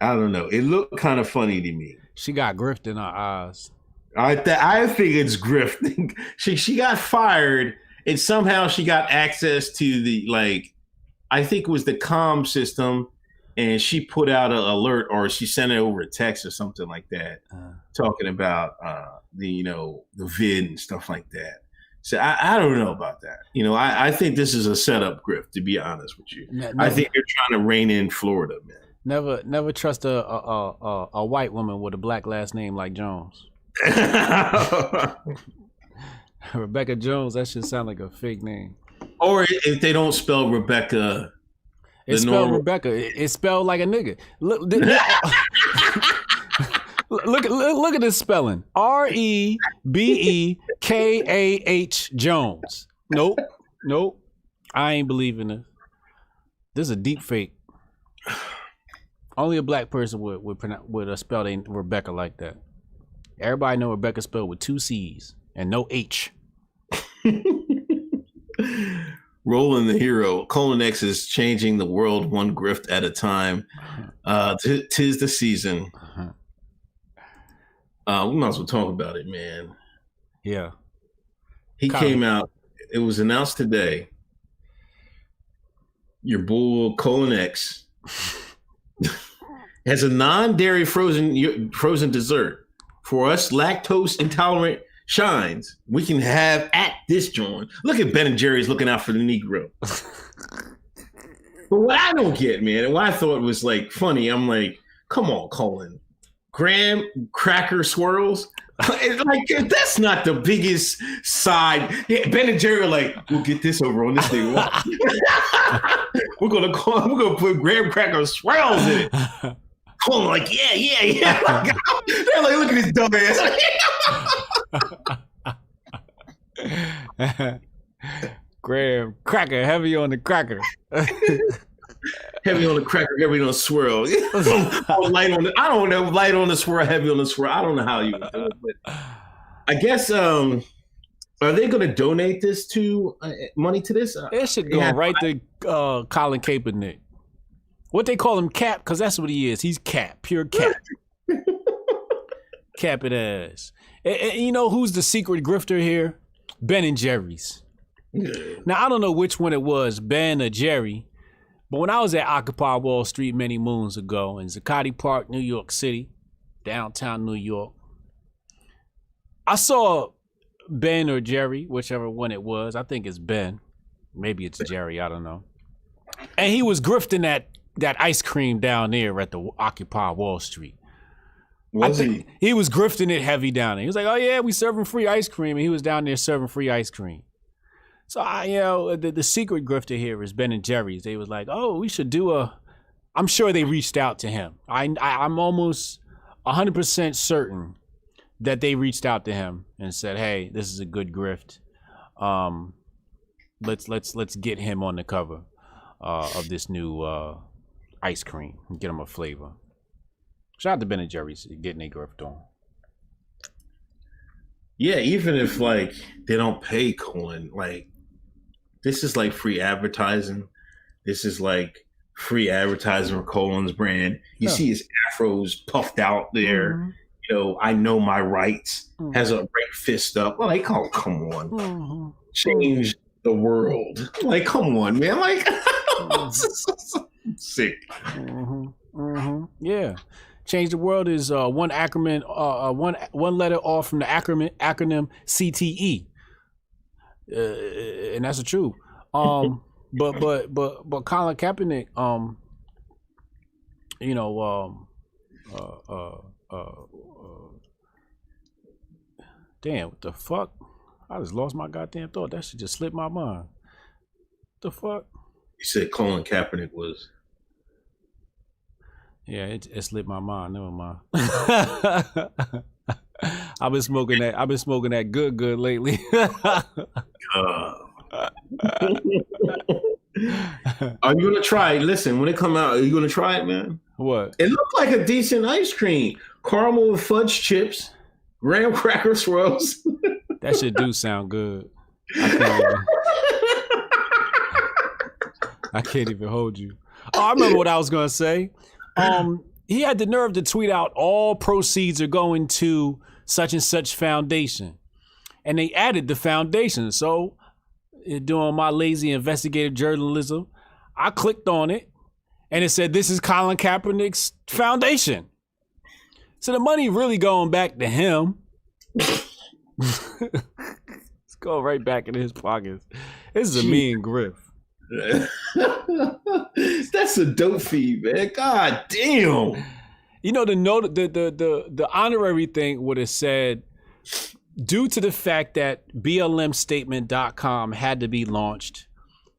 It looked kind of funny to me. She got grift in her eyes. I think it's grifting. She got fired, and somehow she got access to the, I think it was the comm system, and she put out an alert, or she sent it over a text or something like that, talking about the vid and stuff like that. So I don't know about that. I think this is a setup grift, to be honest with you. I think they're trying to rein in Florida, man. Never trust a white woman with a black last name like Jones. Rebecca Jones, that should sound like a fake name. Or if they don't spell Rebecca It's spelled Rebecca. It's spelled like a nigga. Look at this spelling. REBEKAH Jones. Nope. I ain't believing this. This is a deep fake. Only a black person would spell Rebecca like that. Everybody know Rebecca spelled with 2 C's and no H. Roland the hero. Colon X is changing the world one grift at a time. Tis the season. We might as well talk about it, man. Yeah. He came out. It was announced today. Your bull Colon X has a non-dairy frozen dessert for us lactose intolerant shines. We can have at this joint. Look at Ben and Jerry's looking out for the Negro. But what I don't get, man, and what I thought was like funny, I'm like, come on, Colin. Graham cracker swirls. Like that's not the biggest side. Yeah, Ben and Jerry are like, we'll get this over on this thing. we're gonna put graham cracker swirls in it. Colin like, yeah. Like, they're like, look at this dumb ass. Graham cracker, heavy on the cracker. Heavy on the cracker, heavy on the swirl. Light on the, I don't know, light on the swirl, heavy on the swirl. I don't know how you would do it, but I guess are they going to donate this to money to this? It should go right to Colin Kaepernick. What they call him, Cap, because that's what he is. He's Cap, pure Cap. Cap it ass. And you know who's the secret grifter here? Ben and Jerry's. Now I don't know which one it was, Ben or Jerry. But when I was at Occupy Wall Street many moons ago in Zuccotti Park, New York City, downtown New York, I saw Ben or Jerry, whichever one it was. I think it's Ben. Maybe it's Jerry. I don't know. And he was grifting that ice cream down there at the Occupy Wall Street. Was he? He was grifting it heavy down there. He was like, oh, yeah, we serving free ice cream. And he was down there serving free ice cream. So, the secret grifter here is Ben and Jerry's. They was like, oh, we should do I'm sure they reached out to him. I'm almost 100% certain that they reached out to him and said, hey, this is a good grift. Let's get him on the cover of this new ice cream and get him a flavor. Shout out to Ben and Jerry's getting a grift on. Yeah, even if like they don't pay Colin, like this is like free advertising. This is like free advertising for Colin's brand. You see his afros puffed out there. Mm-hmm. You know, I know my rights. Mm-hmm. Has a right fist up. Like, oh, come on. Mm-hmm. Change the world. Like, come on, man. Like, sick. Mm-hmm. Mm-hmm. Yeah. Change the world is one acronym, one letter off from the acronym CTE, and that's the truth. But Colin Kaepernick, damn, what the fuck? I just lost my goddamn thought. That shit just slipped my mind. What the fuck? You said Colin Kaepernick was. Yeah, it slipped my mind. Never mind. I've been smoking that good lately. Are you gonna try it? Listen, when it come out, are you gonna try it, man? What? It looked like a decent ice cream. Caramel with fudge chips, graham cracker swirls. That shit do sound good. I can't even hold you. Oh, I remember what I was gonna say. He had the nerve to tweet out all proceeds are going to such and such foundation. And they added the foundation. So doing my lazy investigative journalism, I clicked on it and it said, this is Colin Kaepernick's foundation. So the money really going back to him. It's going right back into his pockets. This is a mean grift. That's a dope feed, man. God damn. You know, the honorary thing would have said, due to the fact that BLMstatement.com had to be launched,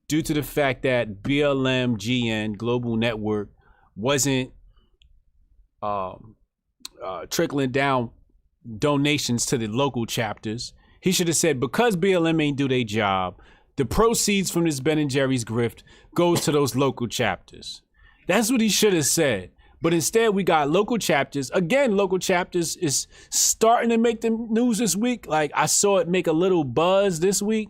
due to the fact that BLM Global Network wasn't trickling down donations to the local chapters. He should have said, because BLM ain't do their job, the proceeds from this Ben and Jerry's grift goes to those local chapters. That's what he should have said. But instead, we got local chapters. Again, local chapters is starting to make the news this week. Like, I saw it make a little buzz this week.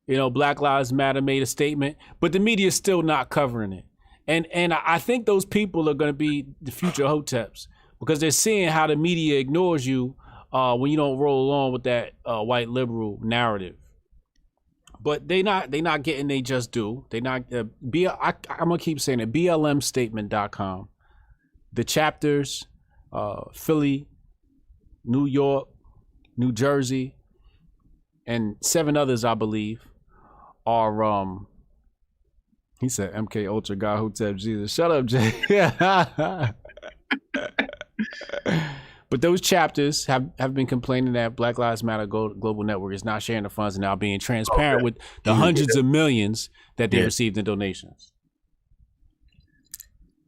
You know, Black Lives Matter made a statement, but the media is still not covering it. And I think those people are going to be the future Hoteps, because they're seeing how the media ignores you when you don't roll along with that white liberal narrative. But they not getting they just do. They not I'm gonna keep saying it. BLMstatement.com. The chapters, Philly, New York, New Jersey, and 7 others, I believe, are he said MK Ultra God Hotep Jesus. Shut up, Jay. But those chapters have been complaining that Black Lives Matter Global Network is not sharing the funds and now being transparent with the hundreds of millions that they received in donations.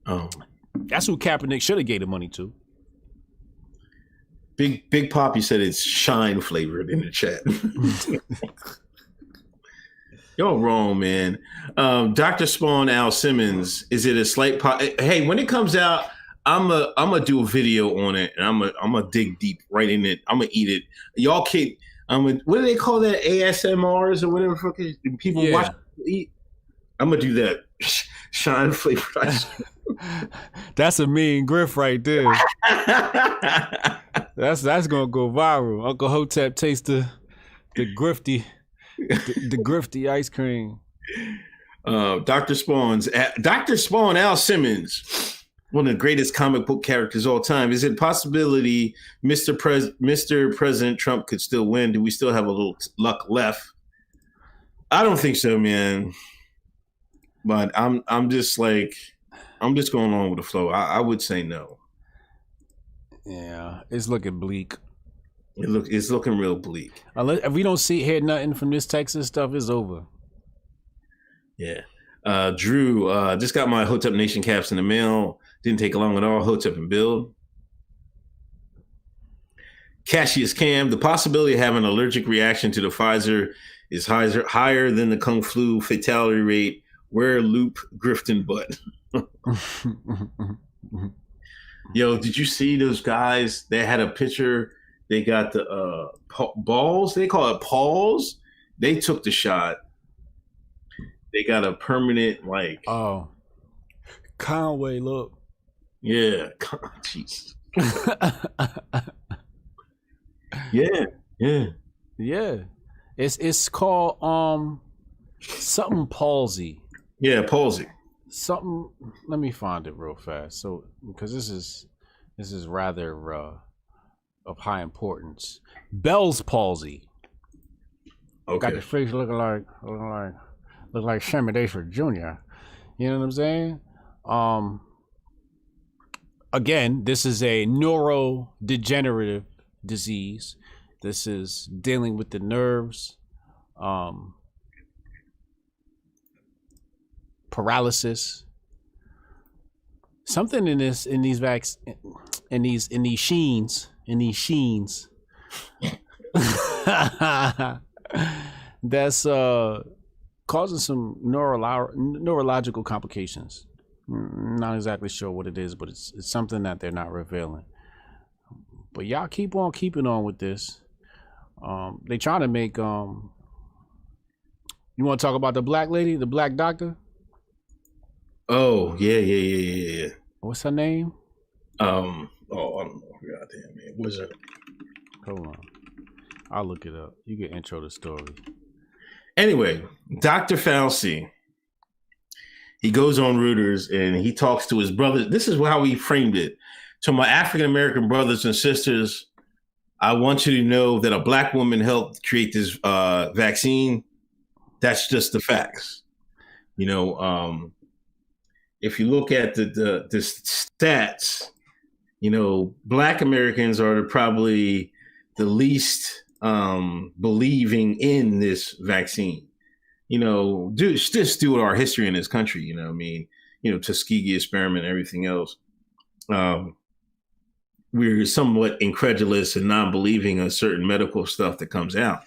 Oh, that's who Kaepernick should have gave the money to. Big Poppy said it's shine flavored in the chat. Y'all wrong, man. Dr. Spawn Al Simmons, is it a slight hey, when it comes out, I'm a do a video on it, and I'm a dig deep right in it. I'm gonna eat it. Y'all can't. What do they call that? ASMRs or whatever people watch eat. I'm gonna do that. Shine flavored ice cream. That's a mean grift right there. That's gonna go viral. Uncle Hotep tastes the grifty ice cream. Dr. Spawn Al Simmons, one of the greatest comic book characters of all time. Is it a possibility Mr. President Trump could still win? Do we still have a little luck left? I don't think so, man. But I'm just going along with the flow. I would say no. Yeah, it's looking bleak. It's looking real bleak. Unless if we don't hear nothing from this Texas stuff, it's over. Yeah. Drew, just got my Hotep Nation caps in the mail. Didn't take long at all. Hotep and build. Cassius Cam, the possibility of having an allergic reaction to the Pfizer is higher than the Kung Flu fatality rate. Wear loop grifting butt. Yo, did you see those guys? They had a picture. They got the balls. They call it PAWG. They took the shot. They got a permanent Oh, Conway, look. Yeah, jeez. Yeah. It's called something palsy. Yeah, palsy. Something. Let me find it real fast. So because this is rather of high importance. Bell's palsy. Okay. Got your face looking like Sammy Davis Jr. You know what I'm saying? Again, this is a neurodegenerative disease. This is dealing with the nerves, paralysis. Something in these sheens. That's causing some neurological complications. Not exactly sure what it is, but it's something that they're not revealing. But y'all keep on keeping on with this. They trying to make you want to talk about the black lady, the black doctor? Oh, yeah. What's her name? I don't know. Goddamn, man. What's her? Hold on. I'll look it up. You can intro the story. Anyway, Dr. Fauci, he goes on Reuters and he talks to his brothers. This is how he framed it. To my African-American brothers and sisters, I want you to know that a black woman helped create this vaccine. That's just the facts. You know, if you look at the stats, you know, black Americans are probably the least believing in this vaccine. just do our history in this country. Tuskegee experiment, and everything else. We're somewhat incredulous and non-believing on certain medical stuff that comes out.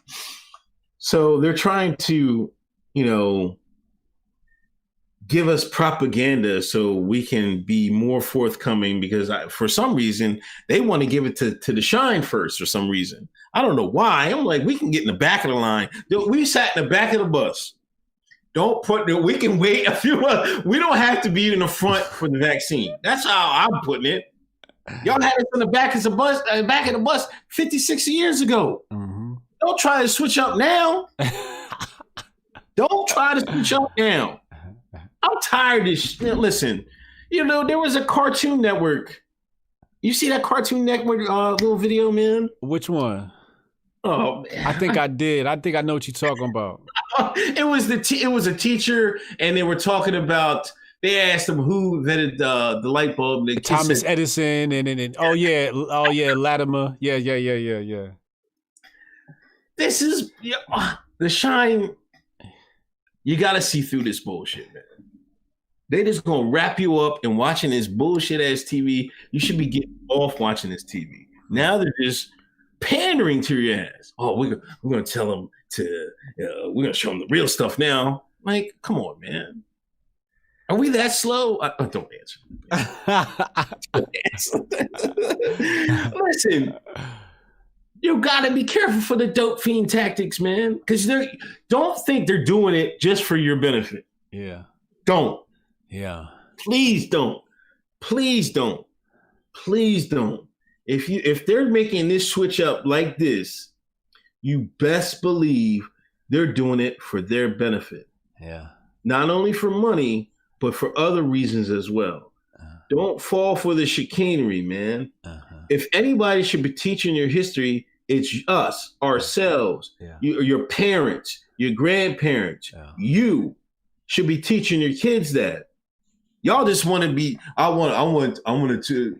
So they're trying to, give us propaganda so we can be more forthcoming, because for some reason they want to give it to the shine first for some reason. I don't know why. I'm like, we can get in the back of the line. We sat in the back of the bus. We can wait a few months. We don't have to be in the front for the vaccine. That's how I'm putting it. Y'all had us in the back of the bus 50, 60 years ago. Mm-hmm. Don't try to switch up now. Don't try to switch up now. I'm tired of this. Listen, there was a Cartoon Network. You see that Cartoon Network little video, man? Which one? Oh, man. I think I did. I think I know what you're talking about. It was a teacher, and they were talking about. They asked him who invented the light bulb. Thomas Edison, and Latimer. Yeah. This is the shine. You got to see through this bullshit, man. They just gonna wrap you up in watching this bullshit ass TV. You should be getting off watching this TV. Now they're just pandering to your ass. Oh, we're gonna tell them we're gonna show them the real stuff now. Like, come on, man. Are we that slow? Don't answer. Listen, you gotta be careful for the dope fiend tactics, man. Because don't think they're doing it just for your benefit. Yeah. Don't. Yeah. Please don't. Please don't. Please don't. If they're making this switch up like this, you best believe they're doing it for their benefit. Yeah. Not only for money, but for other reasons as well. Don't fall for the chicanery, man. If anybody should be teaching your history, it's us, ourselves, your parents, your grandparents. You should be teaching your kids that. Y'all just want to be. Y'all wanted to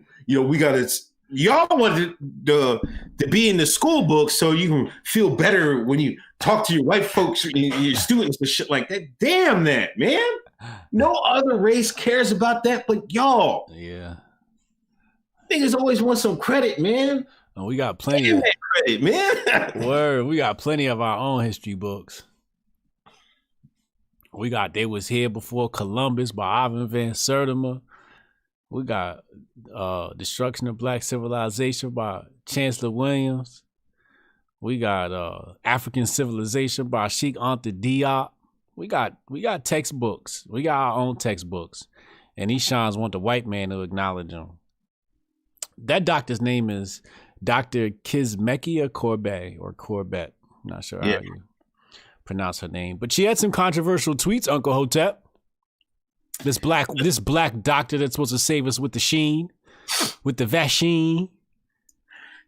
be in the school book so you can feel better when you talk to your white folks and your students and shit like that. Damn that, man. No other race cares about that but y'all. Yeah. Niggas always want some credit, man. Oh, we got plenty of that credit, man. Word, we got plenty of our own history books. We got They Was Here Before Columbus by Ivan Van Sertima. We got Destruction of Black Civilization by Chancellor Williams. We got African Civilization by Sheikh Anta Diop. We got textbooks. We got our own textbooks. And these shines want the white man to acknowledge them. That doctor's name is Dr. Kizzmekia Corbett. I'm not sure how you pronounce her name. But she had some controversial tweets, Uncle Hotep. This black doctor that's supposed to save us with the sheen, with the vaccine.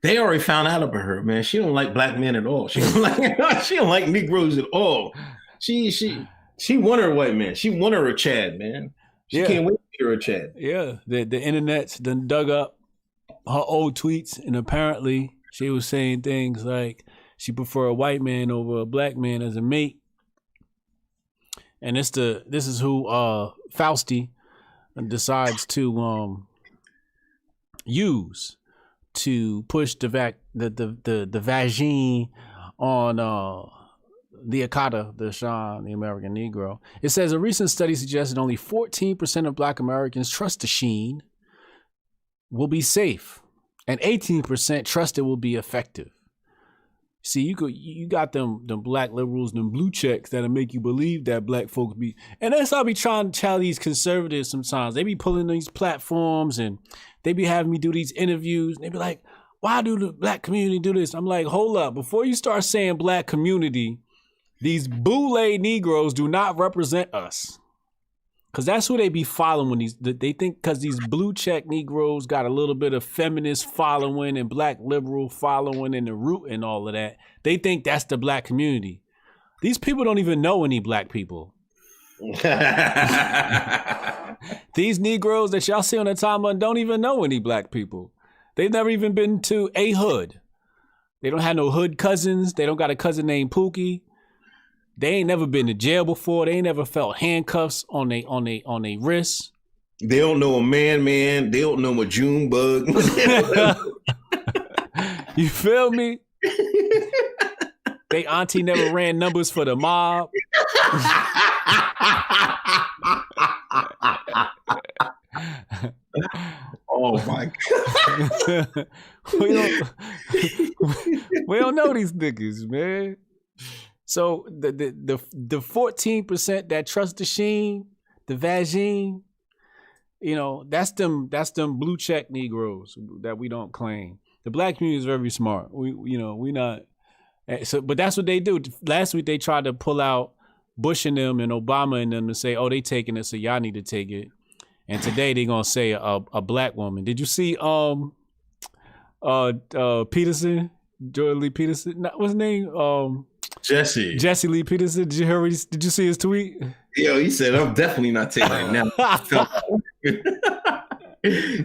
They already found out about her, man. She don't like black men at all. She don't like Negroes at all. She won her white man. She won her a Chad, man. She can't wait to get her a Chad. Yeah, the internet's done dug up her old tweets, and apparently she was saying things like she prefer a white man over a black man as a mate. And this is who Fausti decides to use to push the vagine on the Akata, the Shan, the American Negro. It says a recent study suggested only 14% of Black Americans trust the Sheen will be safe, and 18% trust it will be effective. See, you got them black liberals, them blue checks that'll make you believe that black folks be, and that's how I be trying to tell these conservatives sometimes. They be pulling these platforms and they be having me do these interviews. And they be like, why do the black community do this? I'm like, hold up. Before you start saying black community, these boule Negroes do not represent us. Because that's who they be following. They think because these blue check Negroes got a little bit of feminist following and black liberal following and the root and all of that, they think that's the black community. These people don't even know any black people. These Negroes that y'all see on the timeline don't even know any black people. They've never even been to a hood. They don't have no hood cousins. They don't got a cousin named Pookie. They ain't never been to jail before. They ain't never felt handcuffs on they wrists. They don't know a man. They don't know a June bug. You feel me? They auntie never ran numbers for the mob. Oh my God. we don't know these niggas, man. So the 14% that trust the sheen, the vagine, you know, that's them blue check Negroes that we don't claim. The black community is very smart. We not. So, but that's what they do. Last week they tried to pull out Bush and them and Obama and them to say, "Oh, they taking it, so y'all need to take it." And today they gonna say a black woman. Did you see Peterson, Jordan Lee Peterson? What's his name? Jesse Lee Peterson. Did you hear? Did you see his tweet? Yo, he said, "I'm definitely not taking it now."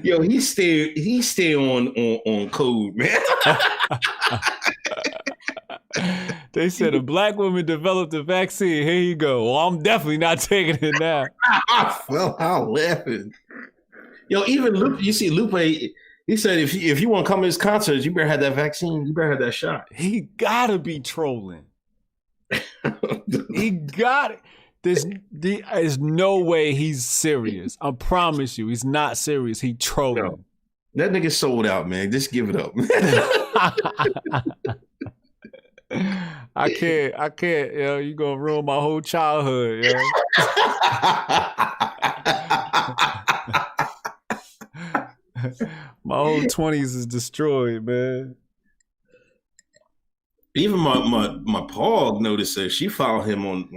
Yo, he stay on code, man. They said a black woman developed a vaccine. Here you go. Well, I'm definitely not taking it now. I fell out laughing. Yo, even Lupe, you see Lupe, he said if you want to come to his concerts, you better have that vaccine. You better have that shot. He gotta be trolling. He got it. There's no way he's serious. I promise you, he's not serious. He trolling. No. That nigga sold out, man. Just give it up. I can't, yo. You gonna ruin my whole childhood, yo. My whole 20s is destroyed, man. Even my PAWG noticed that she followed him on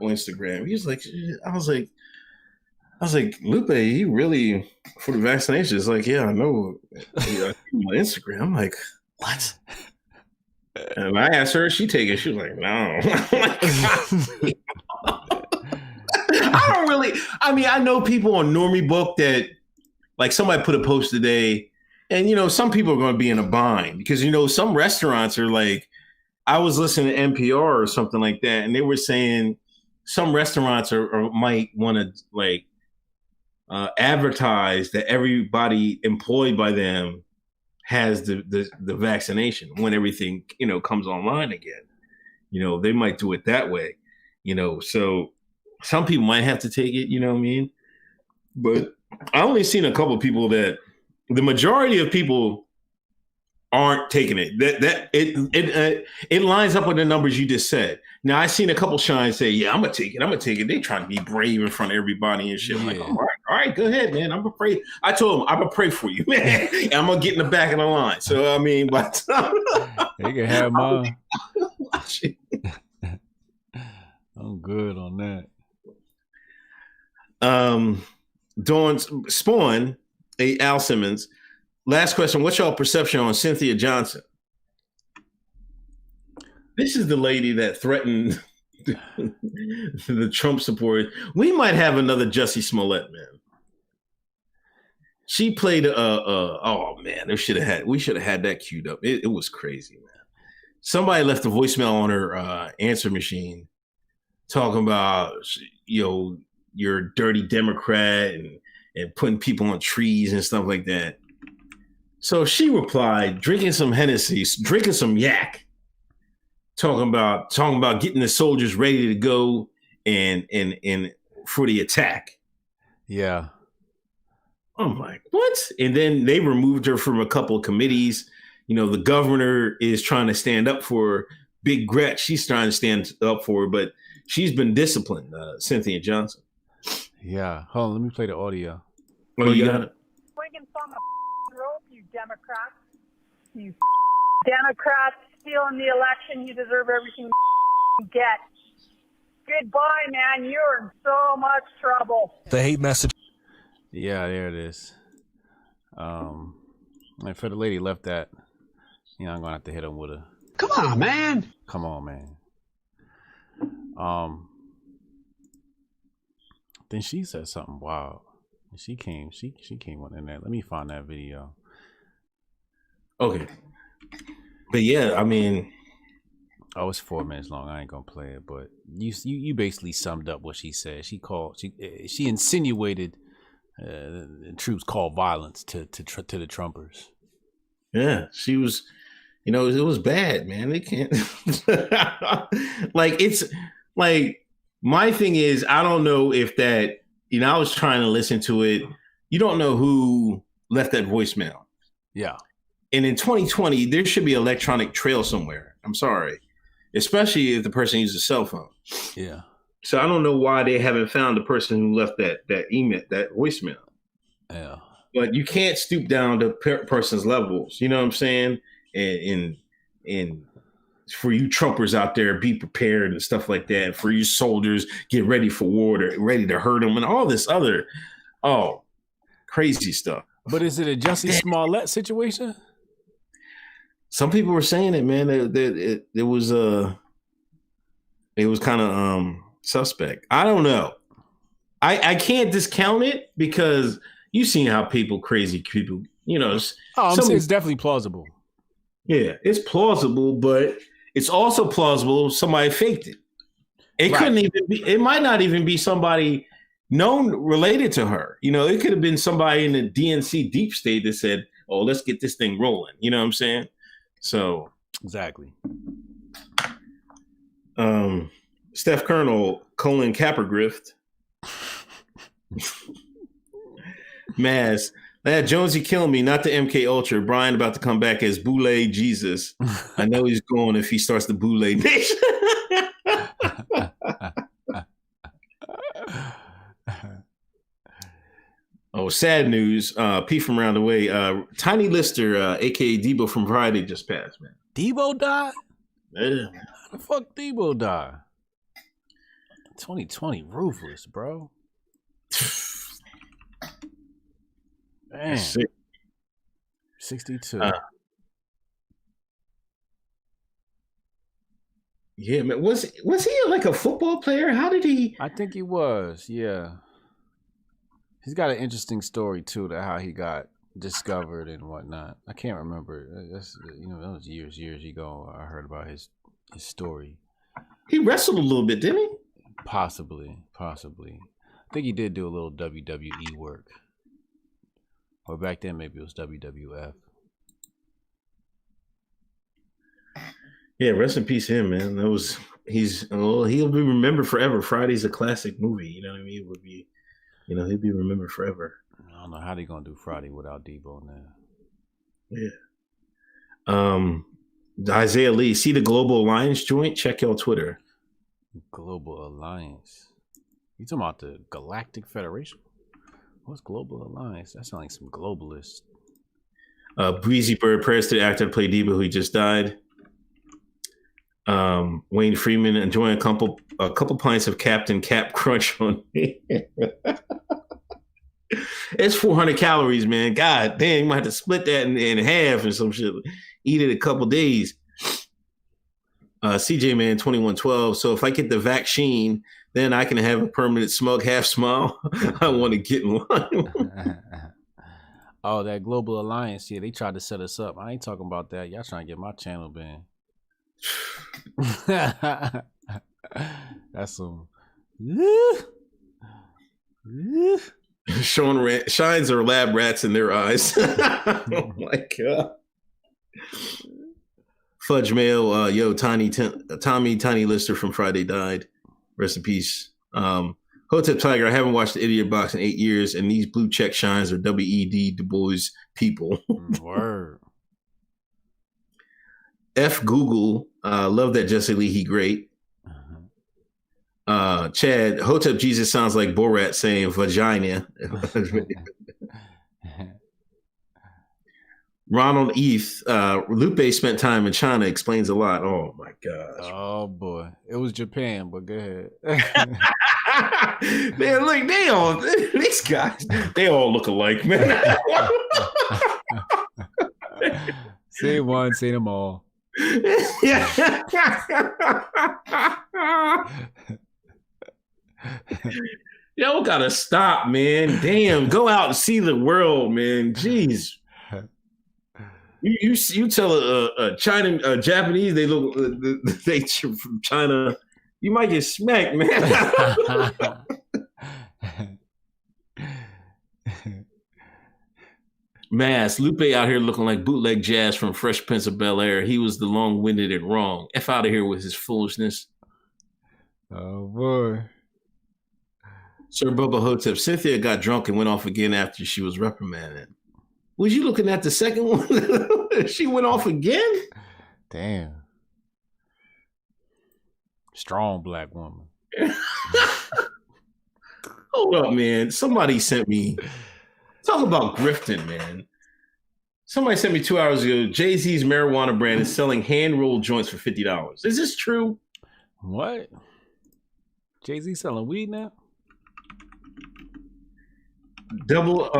Instagram. He was like, I was like, Lupe, he really for the vaccination. It's like, yeah, I know. Yeah, on Instagram, I'm like, what? And I asked her, she take it. She was like, no. I don't really. I mean, I know people on Normie Book that, like, somebody put a post today, and you know, some people are going to be in a bind because you know some restaurants are like. I was listening to NPR or something like that, and they were saying some restaurants are might want to like advertise that everybody employed by them has the vaccination when everything, you know, comes online again. You know, they might do it that way, you know, so some people might have to take it, you know what I mean? But I only seen a couple of people that the majority of people aren't taking it. It lines up with the numbers you just said. Now I seen a couple shines say, "Yeah, I'm gonna take it." They trying to be brave in front of everybody and shit. I'm like, all right, go ahead, man. I'm gonna pray. I told them I'm gonna pray for you, man. And I'm gonna get in the back of the line. So I mean, but they can have mine. I'm good on that. Dawn Spawn, Al Simmons. Last question. What's y'all perception on Cynthia Johnson? This is the lady that threatened the Trump supporters. We might have another Jussie Smollett, man. She played oh man, we should have had that queued up. It was crazy, man. Somebody left a voicemail on her answer machine talking about, you know, you're a dirty Democrat and putting people on trees and stuff like that. So she replied, drinking some Hennessy, drinking some yak, talking about getting the soldiers ready to go and for the attack. Yeah. I'm like, what? And then they removed her from a couple of committees. You know, the governor is trying to stand up for her. Big Gretch, she's trying to stand up for her, but she's been disciplined, Cynthia Johnson. Yeah. Hold on, let me play the audio. Oh, you got it? You Democrats. You Democrats stealing the election. You deserve everything you get. Goodbye, man. You're in so much trouble. The hate message. Yeah, there it is. And for the lady left that, you know, I'm gonna have to hit him with a. Come on, man. Come on, man. Then she said something wild. She came on in there. Let me find that video. Okay. But yeah, I mean, Oh, it's 4 minutes long. I ain't gonna play it, but you basically summed up what she said. She insinuated the troops called violence to the Trumpers. Yeah, she was. You know, it was bad, man. They can't. Like, it's like, my thing is, I don't know if that. You know, I was trying to listen to it. You don't know who left that voicemail. Yeah. And in 2020, there should be an electronic trail somewhere. I'm sorry. Especially if the person uses a cell phone. Yeah. So I don't know why they haven't found the person who left that email, that voicemail. Yeah. But you can't stoop down to person's levels. You know what I'm saying? And for you Trumpers out there, be prepared and stuff like that. For you soldiers, get ready for war, ready to hurt them, and all this other, crazy stuff. But is it a Jussie Smollett situation? Some people were saying it, man. It was kind of suspect. I don't know. I can't discount it because you've seen how crazy people, you know. I'm saying it's definitely plausible. Yeah, it's plausible, but it's also plausible somebody faked it. It couldn't even be. It might not even be somebody known related to her. You know, it could have been somebody in the DNC deep state that said, "Oh, let's get this thing rolling." You know what I'm saying? So exactly. Steph Colonel colon Capper Grift. Maz. Jonesy killing me, not the MK Ultra. Brian about to come back as Boule Jesus. I know he's going if he starts the Boule Nation. Oh, sad news. P from around the way. Tiny Lister, aka Debo from Friday, just passed, man. Debo died? Yeah. How the fuck Debo died? 2020 ruthless, bro. Man. 62. Yeah, man. Was he like a football player? How did he? I think he was. Yeah. He's got an interesting story too, to how he got discovered and whatnot. I can't remember. That's, you know, that was years ago. I heard about his story. He wrestled a little bit, didn't he? Possibly. I think he did do a little WWE work. Or back then, maybe it was WWF. Yeah, rest in peace, him, man. He'll be remembered forever. Friday's a classic movie. You know what I mean? It would be, you know, he'll be remembered forever. I don't know how they gonna do Friday without Debo now. Yeah. Isaiah Lee, see the Global Alliance joint? Check your Twitter. Global Alliance. You talking about the Galactic Federation? What's Global Alliance? That sounds like some globalists. Breezy Bird, prayers to the actor that played Debo who just died. Wayne Freeman, enjoying a couple pints of Captain Cap Crunch on me. It's 400 calories, man. God damn, you might have to split that in half or some shit. Eat it a couple days. CJ Man 2112. So if I get the vaccine, then I can have a permanent smug half smile. I want to get in line. Oh, that Global Alliance, yeah, they tried to set us up. I ain't talking about that. Y'all trying to get my channel banned. That's some. Shines are lab rats in their eyes. Oh my god. Fudge Mail, Tommy Tiny Lister from Friday died. Rest in peace. Hotep Tiger, I haven't watched the Idiot Box in 8 years, and these blue check shines are W.E.D. Du Bois people. Word. F Google, love that Jesse Lee, he great. Chad, Hotep Jesus sounds like Borat saying vagina. Ronald Eth, Lupe spent time in China, explains a lot. Oh my gosh. Oh boy. It was Japan, but go ahead. Man, look, these guys, they all look alike, man. Say one, say them all. Y'all gotta stop, man. Damn, go out and see the world, man. Jeez. You tell a Japanese they look they from China, you might get smacked, man. Mass Lupe out here looking like bootleg Jazz from Fresh Prince of Bel-Air. He was the long-winded and wrong. F out of here with his foolishness. Oh boy. Sir Bubba Hotep, Cynthia got drunk and went off again after she was reprimanded. Was you looking at the second one? She went off again? Damn. Strong black woman. Hold up, man. Somebody sent me. Talk about grifting, man. Somebody sent me 2 hours ago. Jay-Z's marijuana brand is selling hand-rolled joints for $50. Is this true? What? Jay-Z selling weed now? Double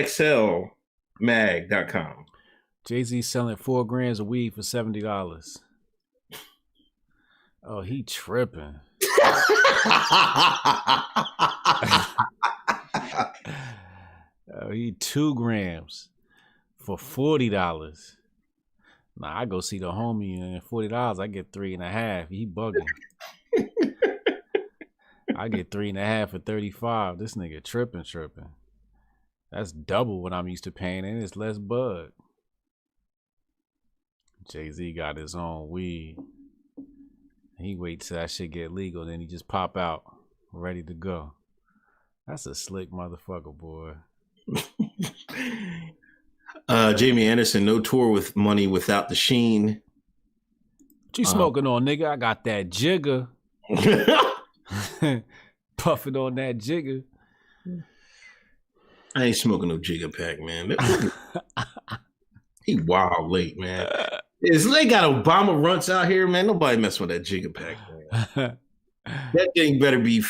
XL mag.com. Jay-Z selling 4 grams of weed for $70. Oh, he tripping. Oh, he 2 grams for $40. Nah, I go see the homie and $40. I get 3.5. He bugging. I get 3.5 for $35. This nigga tripping. That's double what I'm used to paying, and it's less bud. Jay-Z got his own weed. He waits till that shit get legal, then he just pop out, ready to go. That's a slick motherfucker, boy. Jamie Anderson, no tour with money without the sheen. What you smoking on, nigga? I got that jigger. Puffing on that jigger. I ain't smoking no jigger pack, man. He wild late, man. They got Obama runts out here, man. Nobody mess with that jigger pack, man. That thing better be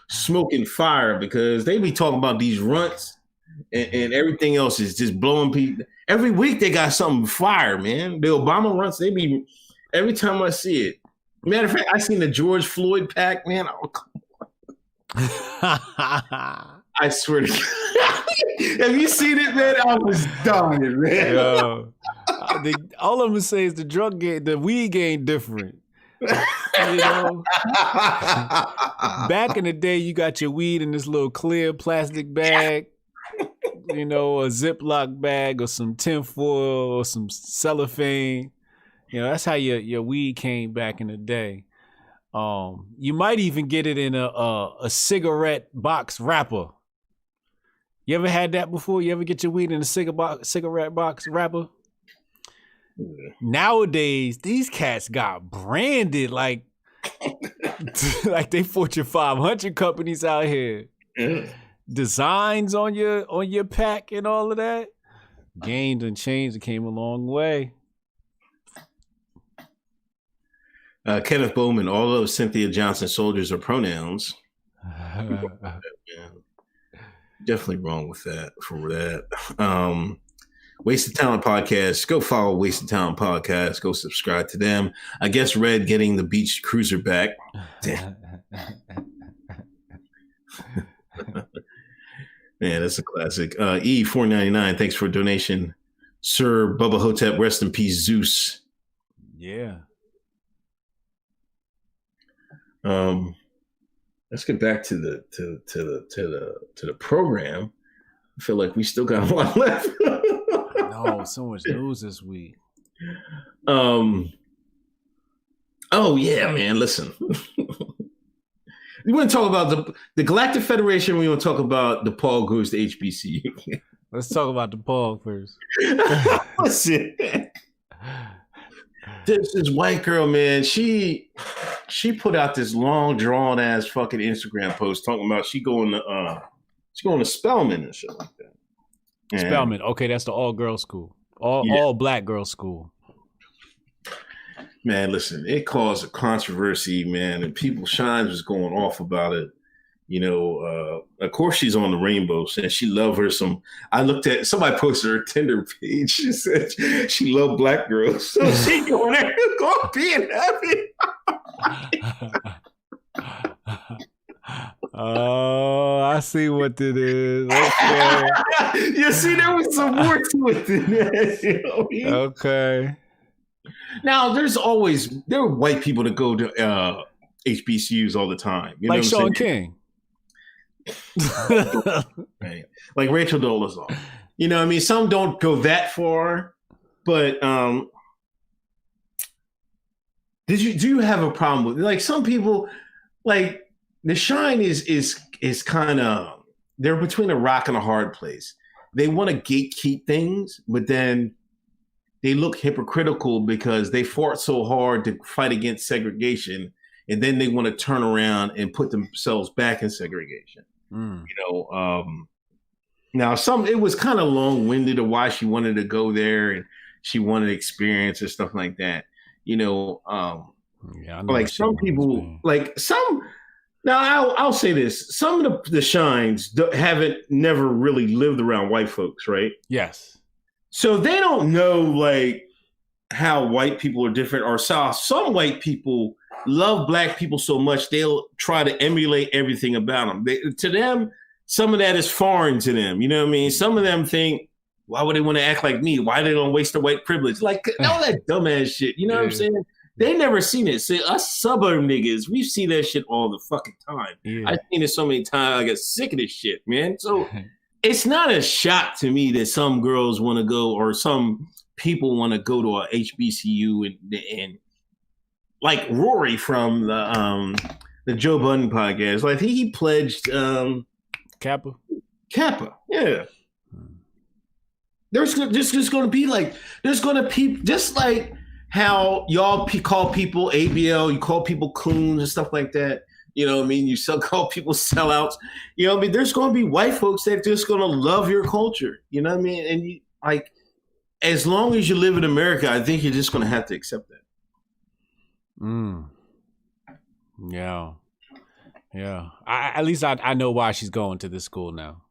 smoking fire, because they be talking about these runts and everything else is just blowing people. Every week they got something fire, man. The Obama runts, they be, every time I see it. Matter of fact, I seen the George Floyd pack, man. Oh, come on. I swear to God. Have you seen it, man? I was dying, man. Yo, all I'm gonna say is the weed game different. You know, back in the day, you got your weed in this little clear plastic bag, you know, a Ziploc bag or some tinfoil or some cellophane. You know, that's how your weed came back in the day. You might even get it in a cigarette box wrapper. You ever had that before? You ever get your weed in a cigarette box wrapper? Yeah. Nowadays, these cats got branded like they Fortune 500 companies out here. Yeah. Designs on your pack and all of that. Gained and changed and came a long way. Kenneth Bowman, all of Cynthia Johnson soldiers are pronouns. Definitely wrong with that. For that. Wasted Talent Podcast. Go follow Wasted Talent Podcast. Go subscribe to them. I guess Red getting the beach cruiser back. Damn. Man, that's a classic. E499, thanks for donation. Sir Bubba Hotep, rest in peace, Zeus. Yeah. Let's get back to the program. I feel like we still got a lot left. No, so much news this week. Oh yeah, man. Listen. We want to talk about the Galactic Federation. We want to talk about the PAWG goes to HBCU. Let's talk about the PAWG first. Listen. This white girl, man, she put out this long, drawn ass fucking Instagram post talking about she going to Spelman and shit like that. And Spelman, okay, that's the all girls school, all black girls school. Man, listen, it caused a controversy, man, and people Shines was going off about it. You know, of course she's on the rainbow, and she loved her some. I looked at somebody posted her Tinder page. She said she loved black girls, so she going there, going being happy. Oh, I I see what it is. Okay. You see, there was some more to it than that. You know what I mean? Okay. Now, there were white people that go to HBCUs all the time. You know like what Sean I'm King. Right. Like Rachel Dolezal. You know what I mean? Some don't go that far, but do you have a problem with like some people like the Shine is kind of they're between a rock and a hard place. They want to gatekeep things, but then they look hypocritical because they fought so hard to fight against segregation, and then they want to turn around and put themselves back in segregation. You know, now it was kind of long-winded of why she wanted to go there and she wanted experience and stuff like that. You know, like some people, like some. Now I'll say this: some of the Shines haven't never really lived around white folks, right? Yes. So they don't know like how white people are different, or some white people love black people so much they'll try to emulate everything about them. To them, some of that is foreign to them. You know what I mean? Some of them think, why would they want to act like me? Why they don't waste their white privilege? Like all that dumbass shit. You know what I'm saying? They never seen it. See, us suburb niggas, we see that shit all the fucking time. Yeah. I've seen it so many times, I get sick of this shit, man. So it's not a shock to me that some girls want to go or some people want to go to a HBCU and like Rory from the Joe Budden podcast, like he pledged Kappa, yeah. There's just going to be like just like how y'all call people ABL, you call people coons and stuff like that. You know what I mean? You call people sellouts. You know what I mean? There's going to be white folks that are just going to love your culture. You know what I mean? And you, like, as long as you live in America, I think you're just going to have to accept that. Yeah. Yeah. At least I know why she's going to this school now.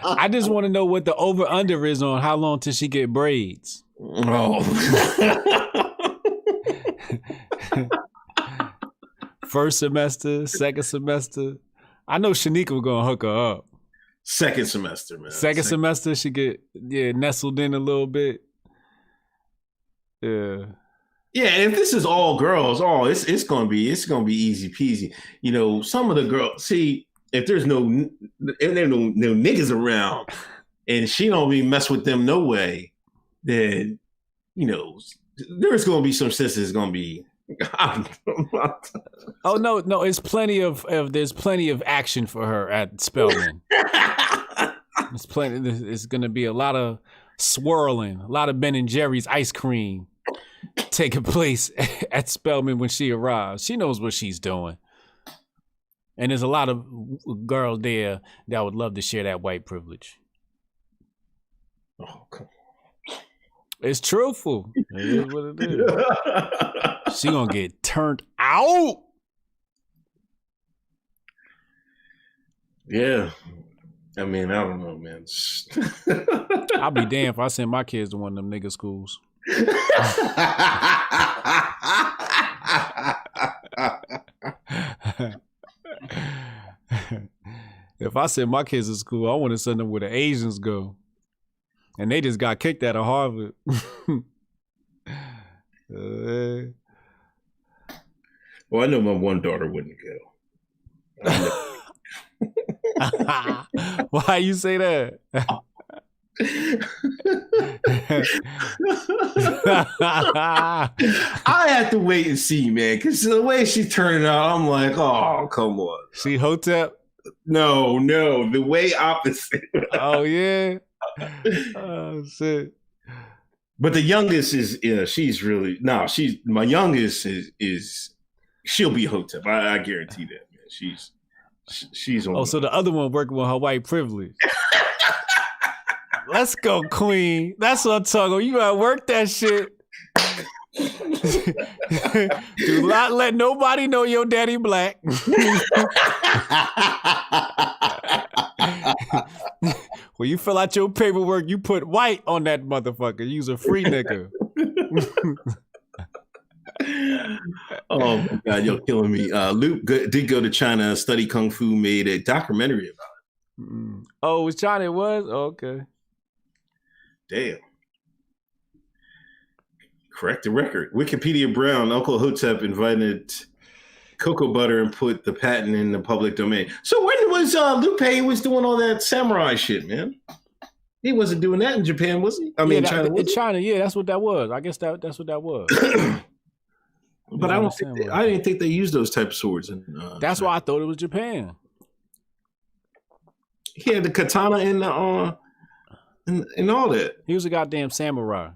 I just want to know what the over-under is on how long till she get braids. Oh. First semester, second semester. I know Shanika was going to hook her up. Second semester, man. Second semester, she get nestled in a little bit. Yeah. Yeah, and if this is all girls, it's gonna be easy peasy. You know, some of the girls see if there's no niggas around, and she don't be mess with them no way, then you know there's gonna be some sisters gonna be. Oh no, it's plenty of there's plenty of action for her at Spelman. It's gonna be a lot of swirling, a lot of Ben and Jerry's ice cream taking place at Spelman when she arrives. She knows what she's doing. And there's a lot of girls there that would love to share that white privilege. Oh, come on. It's truthful. It is what it is. She gonna get turned out. Yeah. I mean, I don't know, man. I'll be damned if I send my kids to one of them nigga schools. If I send my kids to school, I want to send them where the Asians go. And they just got kicked out of Harvard. Well, I know my one daughter wouldn't go. Why you say that? I have to wait and see, man, because the way she's turning out, I'm like, oh, come on. She Hotep? No, the way opposite. Oh, yeah? Oh, shit. But the youngest is, she's really, my youngest is she'll be Hotep. I guarantee that, man. She's on. Oh, so the other one working with her white privilege. Let's go, queen. That's what I'm talking about. You gotta work that shit. Do not let nobody know your daddy black. When you fill out your paperwork, you put white on that motherfucker. You's a free nigga. Oh my God, you're killing me. Luke did go to China, study Kung Fu, made a documentary about it. Oh, it was China, it was? Oh, okay. Damn. Correct the record. Wikipedia Brown, Uncle Hotep invited cocoa butter and put the patent in the public domain. So when was Lupe was doing all that samurai shit, man? He wasn't doing that in Japan, was he? I mean, China. In China, yeah, that's what that was. I guess that's what that was. But I didn't think they used those type of swords. That's why I thought it was Japan. He had the katana and the and all that. He was a goddamn samurai.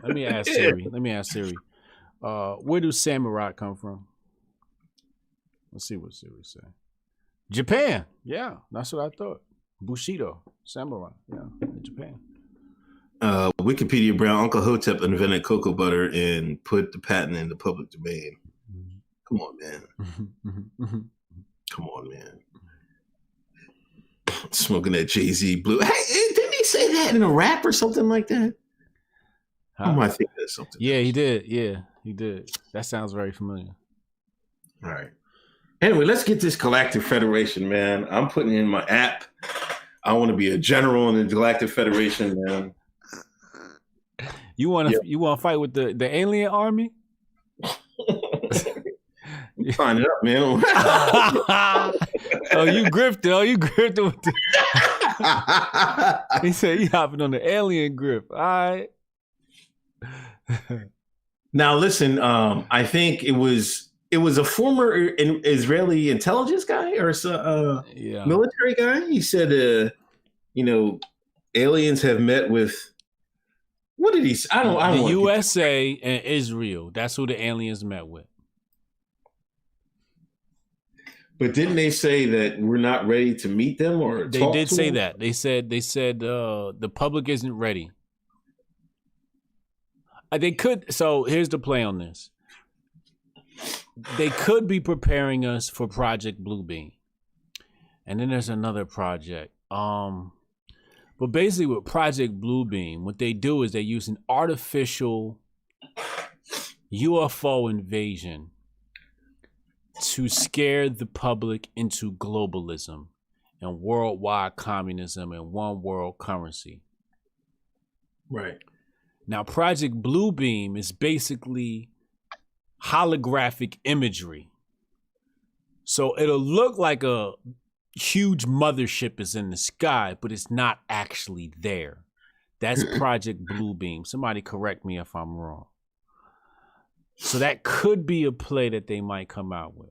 Let me ask Siri. Where do samurai come from? Let's see what Siri say. Japan. Yeah, that's what I thought. Bushido, samurai. Yeah, in Japan. Wikipedia Brown, Uncle Hotep invented cocoa butter and put the patent in the public domain. Come on, man. Come on, man. Smoking that Jay-Z blue. Hey, didn't he say that in a rap or something like that? I might think that's something. Yeah, he did. Yeah, he did. That sounds very familiar. All right. Anyway, let's get this Galactic Federation, man. I'm putting in my app. I want to be a general in the Galactic Federation, man. You want to fight with the alien army? Sign it up, man. Oh, you grifted. With the... He said you hopping on the alien grip. All right. Now listen, I think it was a former Israeli intelligence guy or military guy. He said, aliens have met with. What did he say? I don't. The USA and Israel. That's who the aliens met with. But didn't they say that we're not ready to meet them or they talk did to say them? that. They said the public isn't ready. They could. So here's the play on this. They could be preparing us for Project Bluebeam, and then there's another project. But basically with Project Bluebeam, what they do is they use an artificial UFO invasion to scare the public into globalism and worldwide communism and one world currency. Right. Now, Project Bluebeam is basically holographic imagery. So it'll look like a huge mothership is in the sky, but it's not actually there. That's Project Bluebeam. Somebody correct me if I'm wrong. So that could be a play that they might come out with.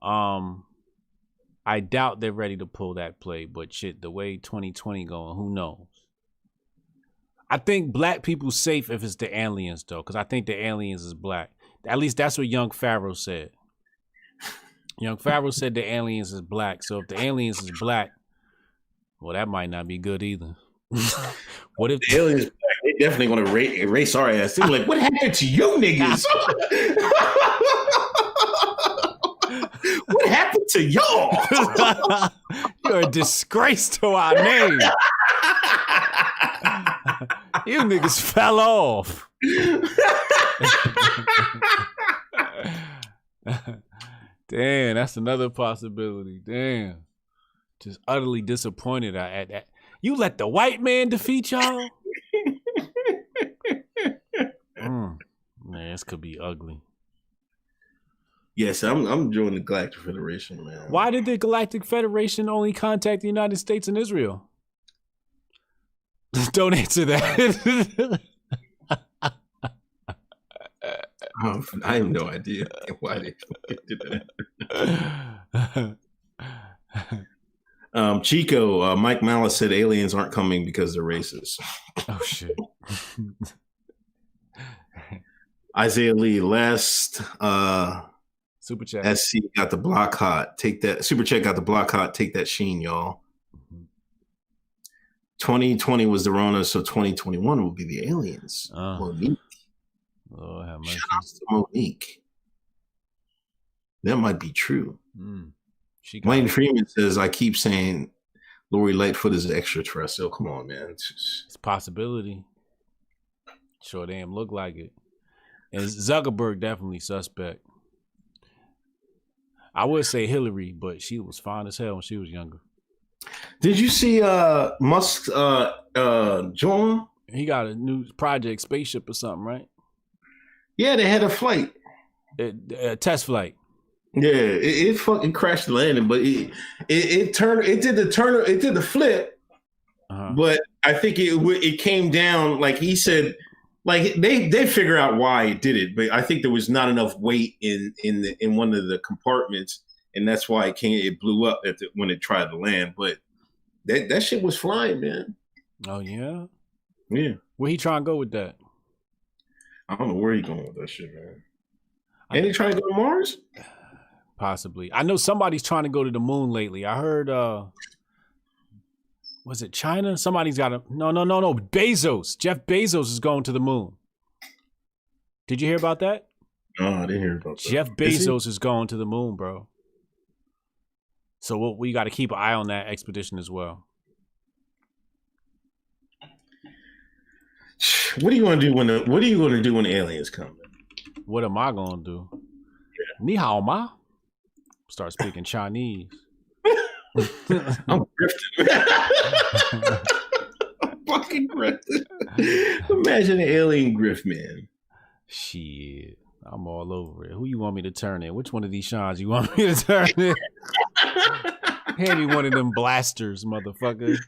I doubt they're ready to pull that play, but shit, the way 2020 going, who knows? I think black people safe if it's the aliens though, because I think the aliens is black. At least that's what Young Pharaoh said. Young Pharaoh said the aliens is black. So if the aliens is black, well, that might not be good either. What if the aliens black? They definitely going to erase our ass. They're like, what happened to you niggas? What happened to y'all? You're a disgrace to our name. You niggas fell off. Damn, that's another possibility. Damn. Just utterly disappointed at that. You let the white man defeat y'all? Man, this could be ugly. Yes, I'm joining the Galactic Federation, man. Why did the Galactic Federation only contact the United States and Israel? Don't answer that. I have no idea why they did that. Chico, Mike Malice said aliens aren't coming because they're racist. Oh, shit. Isaiah Lee, last Super chat. SC got the block hot. Take that. Super chat got the block hot. Take that sheen, y'all. 2020 was the Rona, so 2021 will be the aliens. Monique. Lord have mercy. Shout out to Monique. That might be true. Wayne Freeman says, I keep saying Lori Lightfoot is extraterrestrial. Come on, man. It's a possibility. Sure damn look like it. And Zuckerberg definitely suspect. I would say Hillary, but she was fine as hell when she was younger. Did you see Musk's John? He got a new project, spaceship or something, right? Yeah, they had a flight. A test flight. Yeah, it fucking crashed landing, but it did the flip. But I think it came down, like he said, like they figure out why it did it, but I think there was not enough weight in one of the compartments, and that's why it blew up when it tried to land. But that shit was flying, man. Oh yeah, yeah. Where he trying to go with that? I don't know where he going with that shit, man. And he trying to go to Mars? Possibly. I know somebody's trying to go to the moon lately. I heard. Was it China? Somebody's got a no. Bezos. Jeff Bezos is going to the moon. Did you hear about that? No, I didn't hear about that. Jeff Bezos is going to the moon, bro. So we got to keep an eye on that expedition as well. What are you going to do when the aliens come? What am I going to do? Ni hao ma. Start speaking Chinese. I'm grifting. I'm fucking grifting. Imagine an alien grift, man. Shit. I'm all over it. Who you want me to turn in? Which one of these Seans you want me to turn in? Hand me one of them blasters, motherfucker.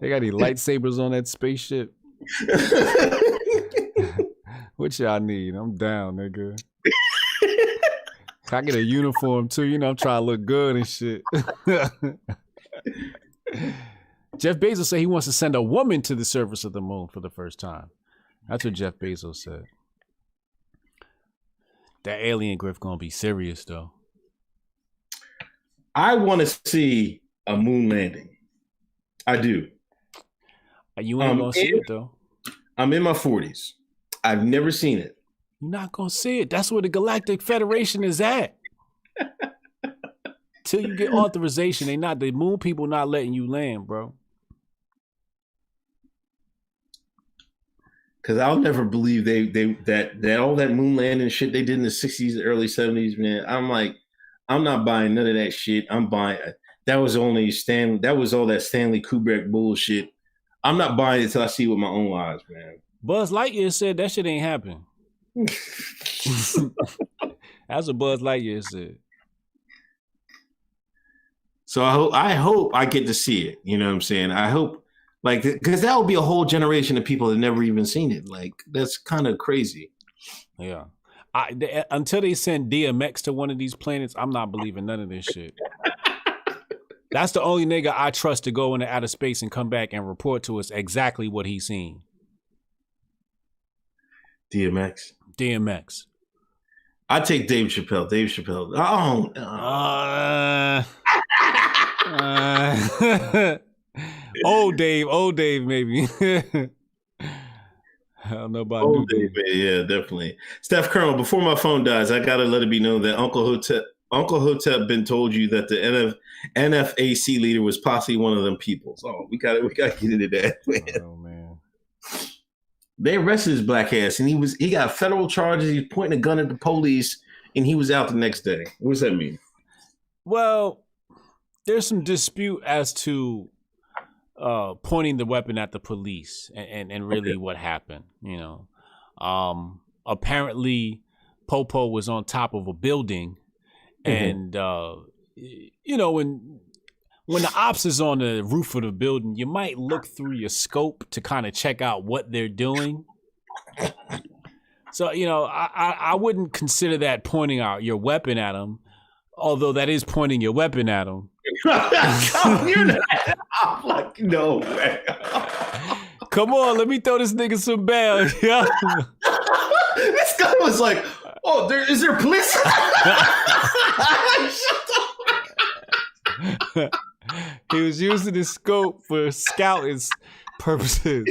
They got any lightsabers on that spaceship? What y'all need? I'm down, nigga. Can I get a uniform too? You know, I'm trying to look good and shit. Jeff Bezos said he wants to send a woman to the surface of the moon for the first time. That's what Jeff Bezos said. That alien grift gonna be serious though. I want to see a moon landing. I do. You ain't gonna see it though. I'm in my 40s. I've never seen it. You're not gonna see it. That's where the Galactic Federation is at. Till you get authorization, the moon people not letting you land, bro. Cause I'll never believe that all that moon landing shit they did in the 60s, early 70s, man. I'm like, I'm not buying none of that shit. I'm buying that was all that Stanley Kubrick bullshit. I'm not buying it till I see it with my own eyes, man. Buzz Lightyear said that shit ain't happen. That's what Buzz Lightyear said. So I hope I get to see it. You know what I'm saying? I hope, like, because that will be a whole generation of people that never even seen it. Like, that's kind of crazy. Yeah. Until they send DMX to one of these planets, I'm not believing none of this shit. That's the only nigga I trust to go into outer space and come back and report to us exactly what he's seen. DMX. I take Dave Chappelle. Old Dave, maybe. I don't know about Old Dave. Yeah, definitely. Steph Colonel, before my phone dies, I gotta let it be known that Uncle Hotep been told you that the NFAC leader was possibly one of them people. So we gotta get into that, man. Oh man. They arrested his black ass, and he got federal charges. He's pointing a gun at the police, and he was out the next day. What does that mean? Well, there's some dispute as to pointing the weapon at the police and really what happened. You know, apparently Popo was on top of a building, and you know, when the ops is on the roof of the building, you might look through your scope to kind of check out what they're doing. So, you know, I wouldn't consider that pointing out your weapon at them, although that is pointing your weapon at them. You're not. I'm like, no way. Come on, let me throw this nigga some bail. Yeah. This guy was like, oh, is there police? He was using his scope for scouting purposes.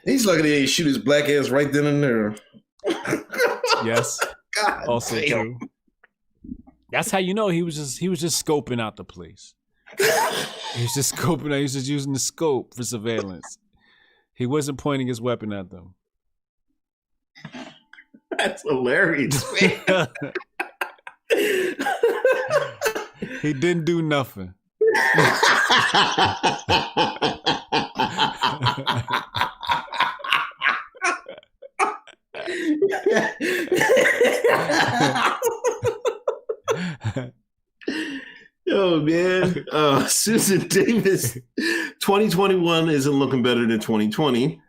He's lucky they shoot his black ass right then and there. Yes. God also damn. true. That's how you know he was just scoping out the place. He was just scoping. He was just using the scope for surveillance. He wasn't pointing his weapon at them. That's hilarious, man. He didn't do nothing. Yo, man. Susan Davis, 2021 isn't looking better than 2020.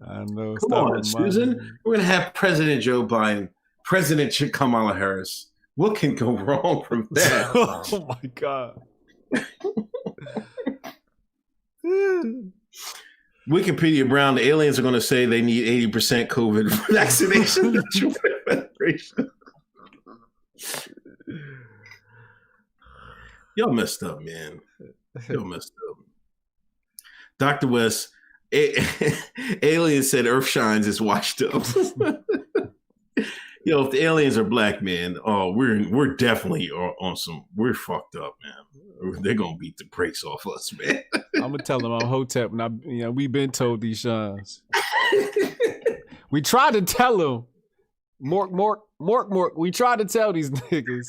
I know. Come on, Susan. We're going to have President Joe Biden, President Kamala Harris. What can go wrong from that? Oh, my God. Wikipedia Brown, the aliens are going to say they need 80% COVID vaccination. The Federation. Y'all messed up, man. Y'all messed up. Dr. West, aliens said Earth shines is washed up. Yo, if the aliens are black, man, we're definitely on some. We're fucked up, man. They're gonna beat the brakes off us, man. I'm gonna tell them I'm Hotep, and we've been told these shines. We tried to tell them, Mork. We tried to tell these niggas.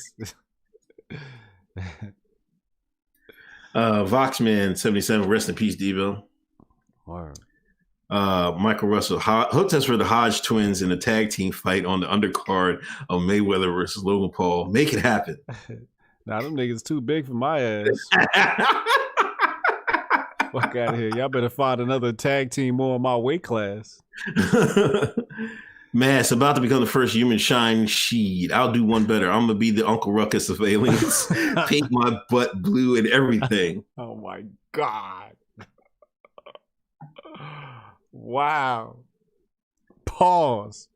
Voxman 77, rest in peace, Devo. Word. Michael Russell, Hoteps for the Hodge twins in a tag team fight on the undercard of Mayweather versus Logan Paul. Make it happen. Nah, them niggas too big for my ass. Fuck out of here. Y'all better find another tag team more in my weight class. Mass about to become the first human shine sheed. I'll do one better. I'm gonna be the Uncle Ruckus of aliens. Paint my butt blue and everything. Oh my God. Wow. Pause.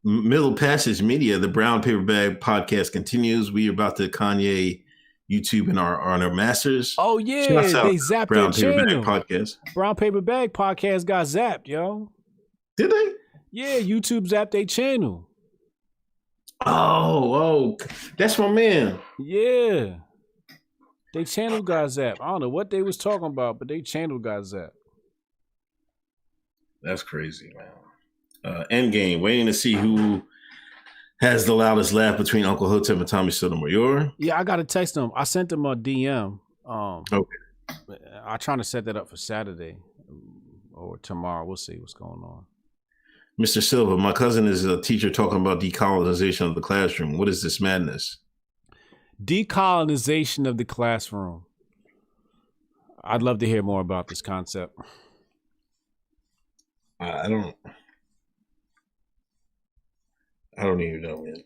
Middle Passage Media, the Brown Paper Bag podcast continues. We are about to Kanye YouTube and our masters. Oh yeah, they zapped Brown their Paper channel. Bag podcast. Brown Paper Bag podcast got zapped, yo. Did they? Yeah, YouTube zapped their channel. Oh, that's my man. Yeah. They channel got zapped. I don't know what they was talking about, but they channel got zapped. That's crazy, man. Endgame, waiting to see who has the loudest laugh between Uncle Hotep and Tommy Sotomayor. Yeah, I got to text them. I sent them a DM. Okay. I'm trying to set that up for Saturday or tomorrow. We'll see what's going on. Mr. Silva, my cousin is a teacher talking about decolonization of the classroom. What is this madness? Decolonization of the classroom. I'd love to hear more about this concept. I don't even know, man.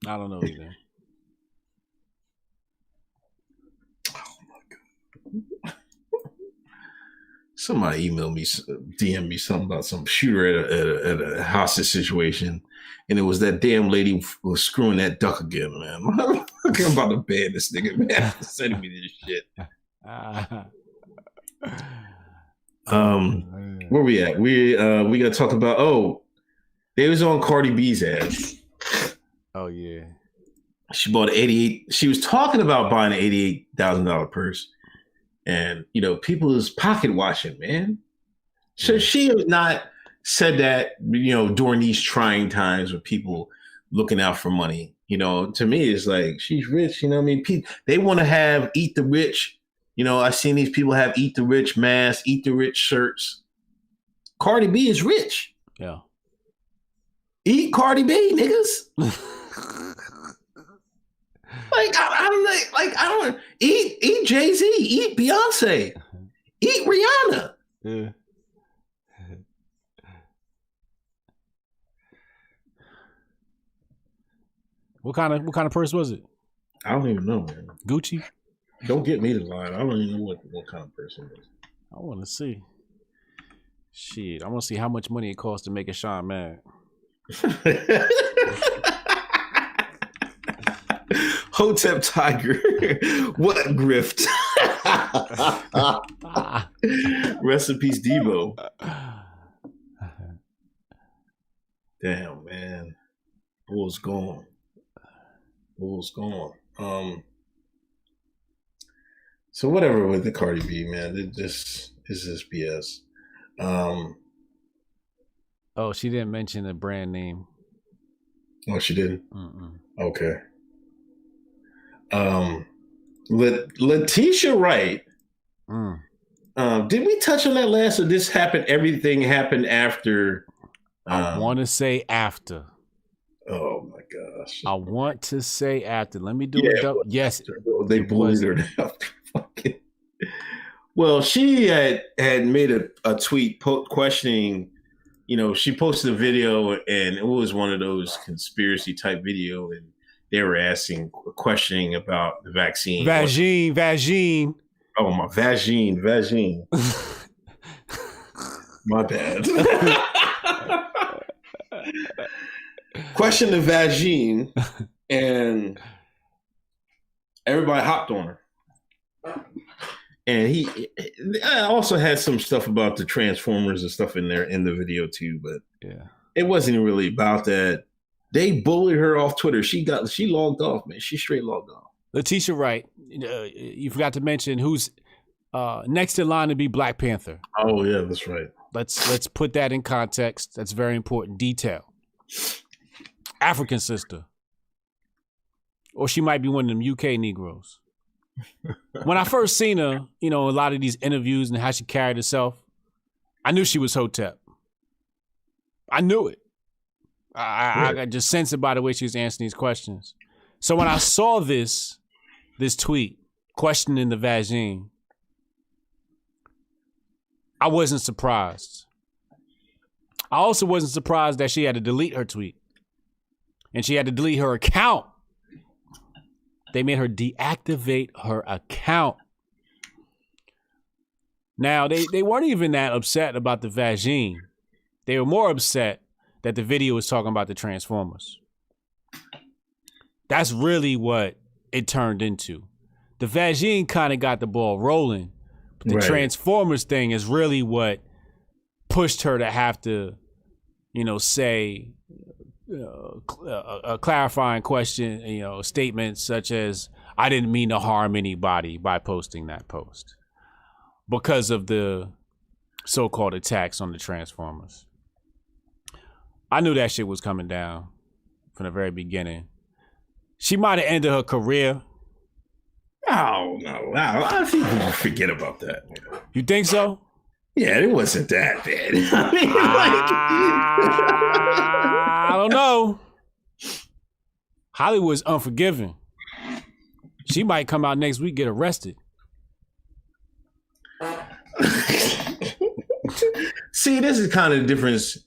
I don't know either. Oh my God. Somebody emailed me, DM me something about some shooter at a hostage situation. And it was that damn lady who was screwing that duck again, man. I'm about to ban this nigga, man. Sending me this shit. Where we at? We gotta talk about they was on Cardi B's ass. Oh yeah. She bought she was talking about buying an $88,000 purse. And people is pocket watching, man. So she has not said that, during these trying times with people looking out for money. To me, it's like she's rich. I mean, they want to have eat the rich. I've seen these people have eat the rich masks, eat the rich shirts. Cardi B is rich. Yeah. Eat Cardi B, niggas. I don't eat Jay-Z, eat Beyonce, eat Rihanna. Yeah. What kind of purse was it? I don't even know, man. Gucci? Don't get me to line. I don't even know what kind of person it is. I want to see. Shit, I want to see how much money it costs to make a Sean mad. Hotep Tiger. What grift. Rest in peace, Debo. Damn, man. Bull's gone. So whatever with the Cardi B, man, it's just BS. Oh, she didn't mention the brand name. Oh, she didn't? Okay. Letitia Wright. Did we touch on that last, or this happened? Everything happened after. I want to say after. Oh my gosh! I want to say after. Let me do it. Yes, they bullied her. Well, she had made a tweet questioning. She posted a video, and it was one of those conspiracy type video, and they were questioning about the vaccine. Vagine. Oh, my vagine. My bad. Question the vagine, and everybody hopped on her. And he also had some stuff about the Transformers and stuff in there in the video too, but it wasn't really about that. They bullied her off Twitter. She logged off, man. She straight logged off. Letitia Wright, you forgot to mention who's next in line to be Black Panther. Oh yeah, that's right. Let's put that in context. That's very important detail. African sister, or she might be one of them UK Negroes. When I first seen her, a lot of these interviews and how she carried herself, I knew she was Hotep. I knew it. I got just sense it by the way she was answering these questions. So when I saw this tweet questioning the vagine, I wasn't surprised. I also wasn't surprised that she had to delete her tweet. And she had to delete her account. They made her deactivate her account. Now, they weren't even that upset about the vagine. They were more upset that the video was talking about the Transformers. That's really what it turned into. The vagine kind of got the ball rolling. But the Transformers thing is really what pushed her to have to, say a clarifying question, statements such as, I didn't mean to harm anybody by posting that post because of the so-called attacks on the Transformers. I knew that shit was coming down from the very beginning. She might have ended her career. Oh, no. I think people forget about that. You think so? Yeah, it wasn't that bad. I don't know. Hollywood's unforgiving. She might come out next week, get arrested. See, this is kind of the difference,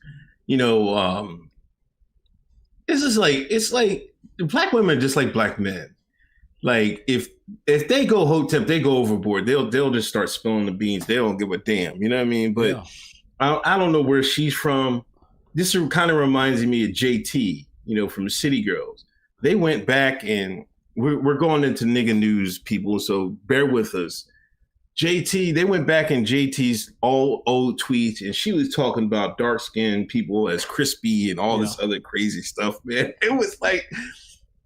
it's like black women are just like black men. Like if they go Hotep, they go overboard. They'll just start spilling the beans. They don't give a damn. You know what I mean? But I don't know where she's from. This kind of reminds me of JT, from the City Girls. They went back, and we're going into nigga news, people, so bear with us. JT, they went back in JT's all old tweets, and she was talking about dark-skinned people as crispy and all this other crazy stuff, man. It was like,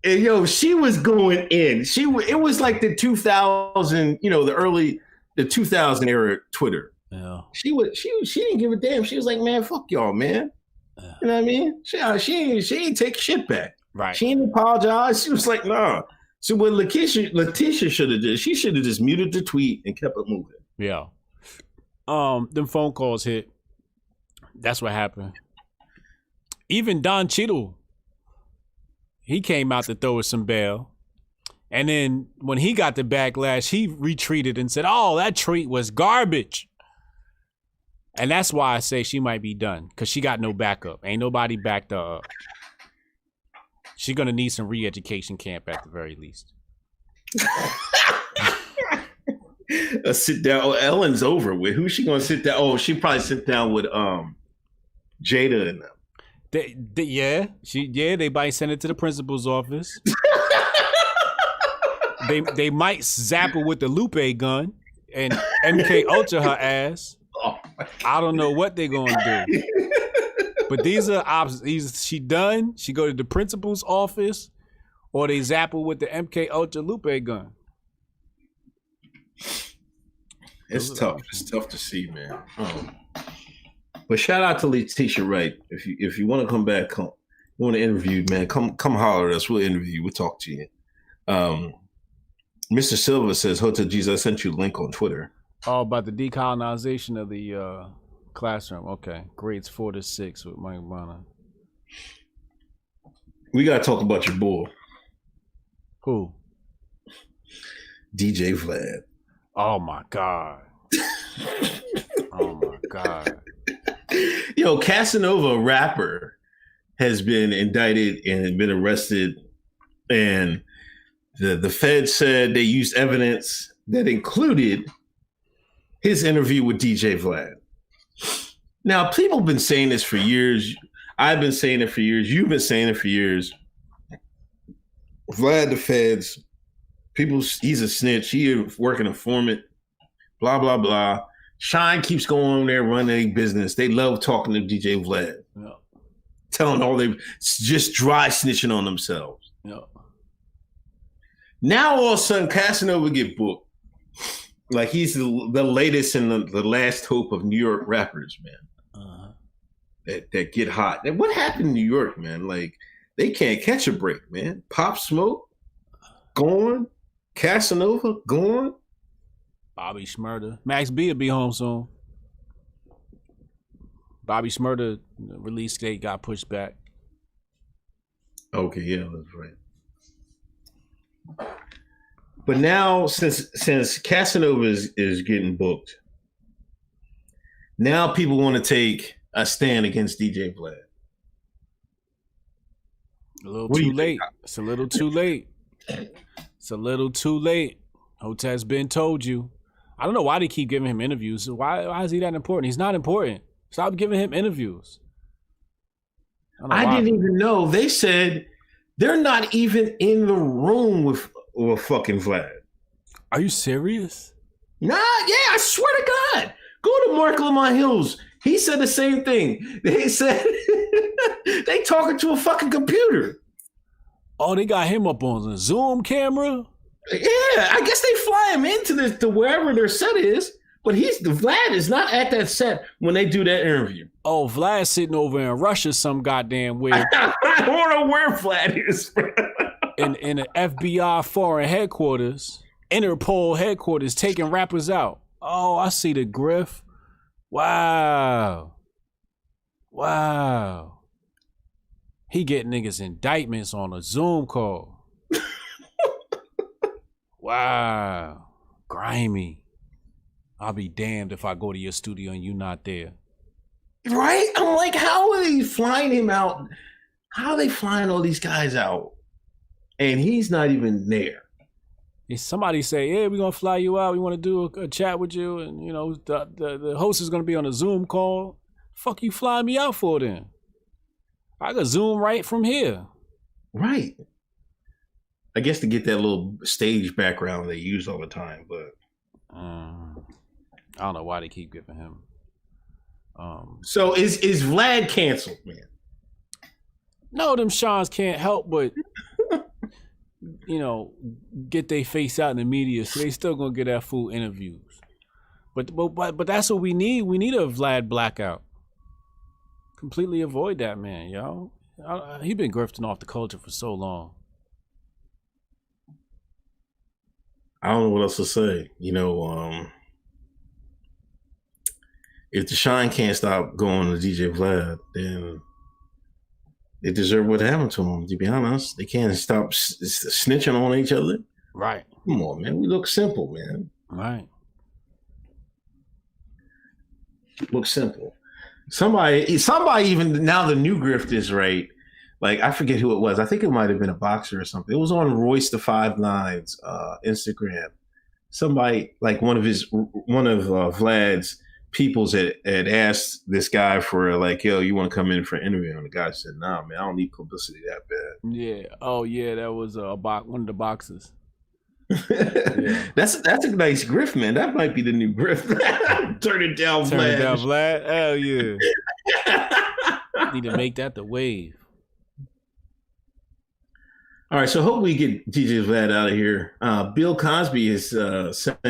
she was going in. It was like the 2000, the 2000 era Twitter. Yeah. She didn't give a damn. She was like, man, fuck y'all, man. You know what I mean? She ain't take shit back. Right. She didn't apologize. She was like, nah. So what Letitia should have did, she should have just muted the tweet and kept it moving. Yeah. Them phone calls hit. That's what happened. Even Don Cheadle, he came out to throw us some bail. And then when he got the backlash, he retreated and said, oh, that tweet was garbage. And that's why I say she might be done, because she got no backup. Ain't nobody backed her up. She's going to need some re-education camp at the very least. A sit down. Oh, Ellen's over with. Who's she going to sit down? Oh, she probably sit down with Jada and them. They might send it to the principal's office. they might zap her with the Lupe gun and MK Ultra her ass. Oh, I don't know what they're gonna do. But these are options. She done. She go to the principal's office, or they zap her with the MK Ultra Lupe gun. It's tough. It's tough to see, man. But shout out to Letitia Wright. If you want to come back, you want to interview, man, come holler at us. We'll interview you. We'll talk to you. Mr. Silva says, Hotep Jesus, I sent you a link on Twitter. Oh, about the decolonization of the classroom. Okay. Grades 4 to 6 with Mike Bonner. We got to talk about your boy. Who? DJ Vlad. Oh, my God. Oh, my God. Yo, Casanova, a rapper, has been indicted and been arrested. And the Fed said they used evidence that included his interview with DJ Vlad. Now, people have been saying this for years. I've been saying it for years. You've been saying it for years. Vlad, the Feds, he's a snitch. He a working informant, blah, blah, blah. Shine keeps going on there running their business. They love talking to DJ Vlad. Yeah. Telling all they just dry snitching on themselves. Yeah. Now all of a sudden Casanova get booked. Like he's the latest and the last hope of New York rappers, man. That get hot. And what happened in New York, man? Like they can't catch a break, man. Pop Smoke, gone. Casanova, gone. Bobby Shmurda. Max B will be home soon. Bobby Shmurda release date got pushed back. Okay, yeah, that's right. But now, since Casanova is getting booked, now people want to take a stand against DJ Vlad. A little too late. It's a little too late. It's a little too late. Hotep's been told you. I don't know why they keep giving him interviews. Why is he that important? He's not important. Stop giving him interviews. I didn't even know. They said they're not even in the room with fucking Vlad. Are you serious? Nah, yeah, I swear to God. Go to Mark Lamont Hills. He said the same thing. They said they talking to a fucking computer. Oh, they got him up on the Zoom camera? Yeah, I guess they fly him into to wherever their set is, but Vlad is not at that set when they do that interview. Oh, Vlad's sitting over in Russia some goddamn way. I don't know where Vlad is. in the FBI foreign headquarters, Interpol headquarters, taking rappers out. Oh, I see the griff. Wow. He get niggas indictments on a Zoom call. Wow. Grimy. I'll be damned if I go to your studio and you not there. Right? I'm like, how are they flying him out? How are they flying all these guys out? And he's not even there. If somebody say, yeah, we're going to fly you out. We want to do a chat with you. And, you know, the host is going to be on a Zoom call. Fuck you flying me out for then? I could Zoom right from here. Right. I guess to get that little stage background they use all the time, but I don't know why they keep giving him. So is Vlad canceled, man? No, them Shans can't help but you know, get their face out in the media, so they still gonna get that fool interviews. But that's what we need. We need a Vlad blackout. Completely avoid that man, yo. He been grifting off the culture for so long. I don't know what else to say. You know, if the Shine can't stop going to DJ Vlad, then they deserve what happened to them, to be honest. They can't stop snitching on each other. Right. Come on, man. We look simple, man. Right. Look simple. Somebody even now the new grift is right. Like, I forget who it was. I think it might have been a boxer or something. It was on Royce the 5'9's Instagram. Somebody, like one of Vlad's peoples had asked this guy for, like, yo, you want to come in for an interview? And the guy said, nah, man, I don't need publicity that bad. Yeah. Oh, yeah, that was one of the boxers. Yeah. That's a nice grift, man. That might be the new grift. Turn it down, Vlad. Turn it down, Vlad. Hell yeah. Need to make that the wave. All right, so hope we get DJ Vlad out of here. Bill Cosby has sent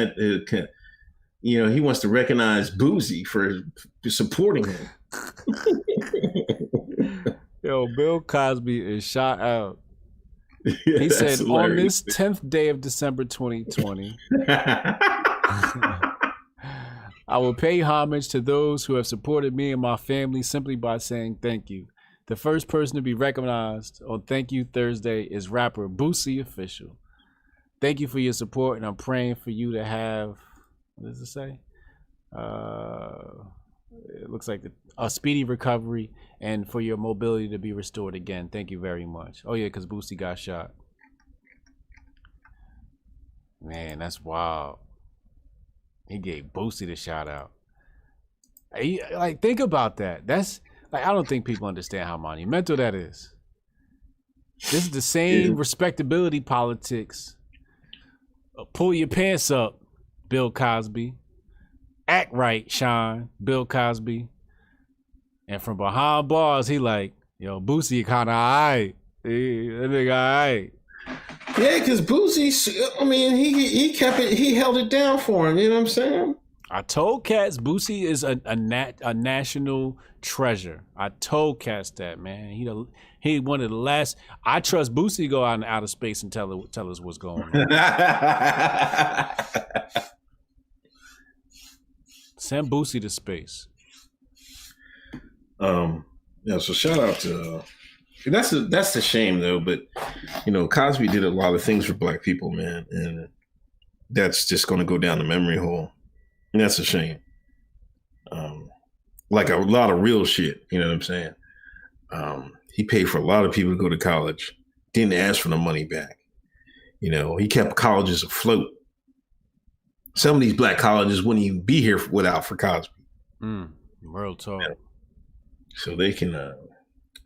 he wants to recognize Boosie for supporting him. Yo, Bill Cosby is shot out. Yeah, He said, on hilarious. this 10th day of December 2020, I will pay homage to those who have supported me and my family simply by saying thank you. The first person to be recognized on Thank You Thursday is rapper Boosie Official. Thank you for your support, and I'm praying for you to have, what does it say? It looks like a speedy recovery and for your mobility to be restored again. Thank you very much. Oh, yeah, because Boosie got shot. Man, that's wild. He gave Boosie the shout out. Like, think about that. That's like, I don't think people understand how monumental that is. This is the same respectability politics. Pull your pants up, Bill Cosby. Act right, Sean, Bill Cosby. And from behind bars, he like, yo, Boosie kind of alright. That nigga alright. Yeah, because Boosie, I mean, he kept it, he held it down for him. You know what I'm saying? I told cats Boosie is a national treasure. I told cats that, man. He one of the last. I trust Boosie to go out in outer space and tell us what's going on. Send Boosie to space. Yeah. So shout out to. That's the shame though, but Cosby did a lot of things for black people, man, and that's just going to go down the memory hole. And that's a shame. Like a lot of real shit, you know what I'm saying? He paid for a lot of people to go to college, didn't ask for the money back. He kept colleges afloat. Some of these black colleges wouldn't even be here without for Cosby. Real talk. Yeah. So they can,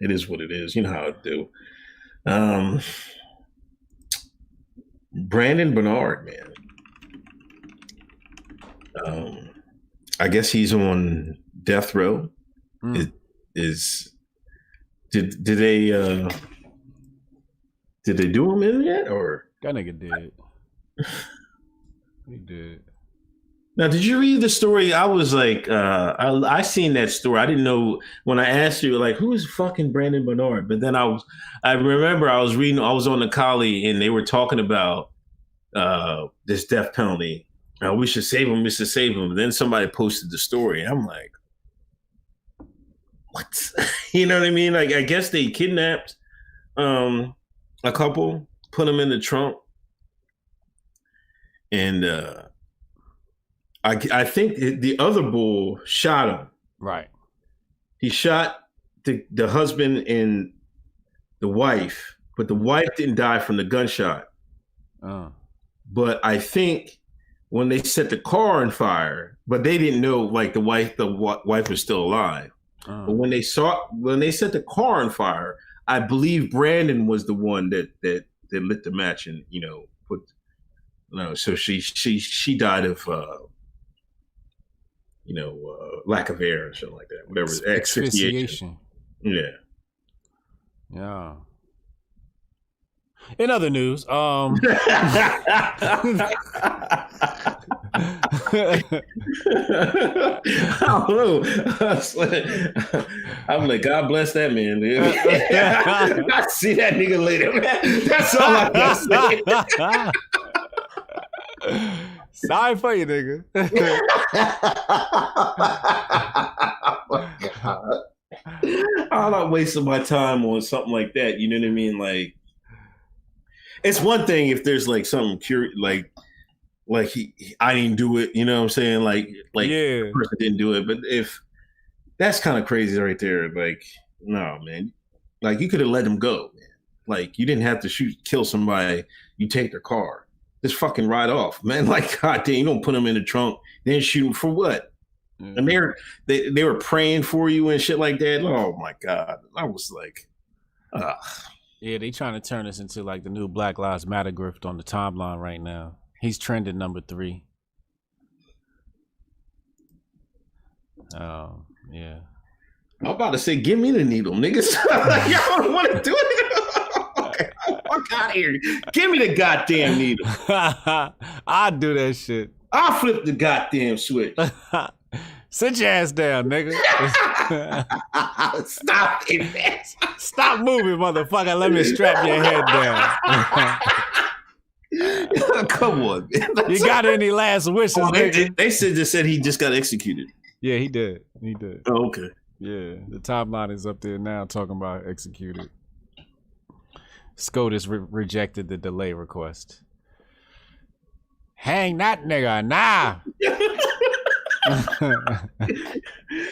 it is what it is. You know how it do. Brandon Bernard, man. I guess he's on death row. Did they do him in yet, or that nigga did? He did. Now, did you read the story? I was like, I seen that story. I didn't know when I asked you, like, who is fucking Brandon Bernard? But then I remember I was reading, I was on the Kali and they were talking about this death penalty. We should save him. We should save him. And then somebody posted the story. I'm like, what? You know what I mean? Like, I guess they kidnapped a couple, put them in the trunk, and I think the other bull shot him. Right. He shot the husband and the wife, but the wife didn't die from the gunshot. But I think when they set the car on fire, but they didn't know, like, the wife was still alive. But when they set the car on fire, I believe Brandon was the one that lit the match and so she died of lack of air or something like that. Whatever. Asphyxiation. Yeah. Yeah. In other news, I don't know. I'm like, God bless that man, dude. I see that nigga later, man. That's all I gotta say. Sorry for you, nigga. Oh, God. I'm not wasting my time on something like that. You know what I mean? Like, it's one thing if there's like something I didn't do it. You know what I'm saying? Like yeah, the person didn't do it. But if that's kind of crazy right there, like, no, man. Like, you could have let him go, man. Like, you didn't have to kill somebody. You take their car. Just fucking ride off, man. Like, God damn, you don't put them in the trunk, then shoot them for what? Mm-hmm. And they were praying for you and shit like that. Oh my God. I was like, ugh. Yeah, they trying to turn this into like the new Black Lives Matter grift on the timeline right now. He's trending number 3. Oh, yeah. I'm about to say, give me the needle, niggas. Y'all don't want to do it. Fuck out of here. Give me the goddamn needle. I'd do that shit. I'll flip the goddamn switch. Sit your ass down, nigga. Stop it, man. Stop moving, motherfucker. Let me strap your head down. Come on, man. You got any last wishes, nigga? They just said he just got executed. Yeah, he did. He did. Oh, okay. Yeah, the timeline is up there now talking about executed. SCOTUS rejected the delay request. Hang that nigga, nah.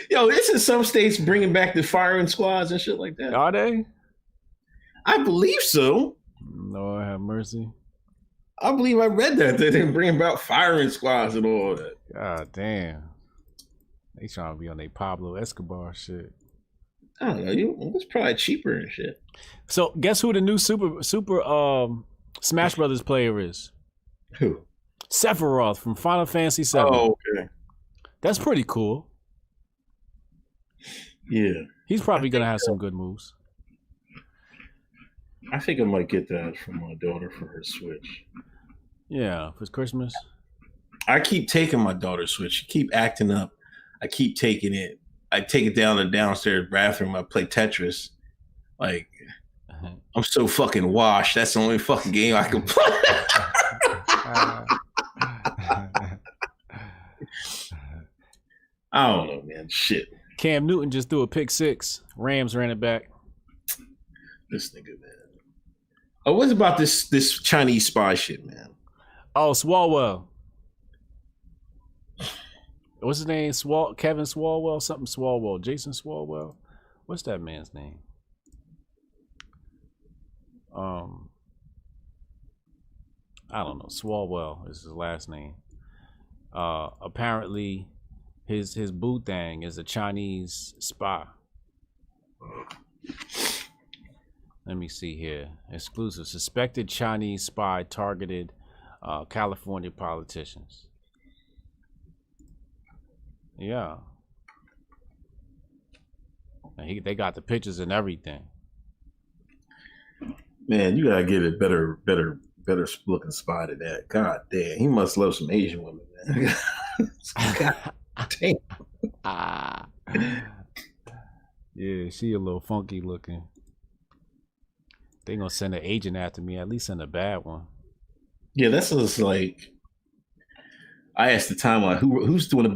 Yo, isn't some states bringing back the firing squads and shit like that? Are they? I believe so. Lord have mercy. I believe I read that they're bringing back firing squads and all that. God damn. They trying to be on their Pablo Escobar shit. I don't know. It's probably cheaper and shit. So guess who the new super Smash Brothers player is? Who? Sephiroth from Final Fantasy VII. Oh, okay. That's pretty cool. Yeah. He's probably gonna have some good moves. I think I might get that from my daughter for her Switch. Yeah, for Christmas. I keep taking my daughter's Switch. She keep acting up. I keep taking it. I take it down to the downstairs bathroom. I play Tetris. Like, I'm so fucking washed. That's the only fucking game I can play. I don't know, man. Shit. Cam Newton just threw a pick six. Rams ran it back. This nigga, man. Oh, what's about this Chinese spy shit, man? Oh, Swalwell. What's his name? Kevin Swalwell? Something Swalwell. Jason Swalwell? What's that man's name? I don't know. Swalwell is his last name. Apparently his boo thing is a Chinese spy. Let me see here. Exclusive. Suspected Chinese spy targeted California politicians. Yeah. And they got the pictures and everything. Man, you gotta get a better looking spy than that. God damn, he must love some Asian women, man. God damn. Yeah, she a little funky looking. They gonna send an agent after me. At least send a bad one. Yeah, that's just like I asked the timeline, who's going to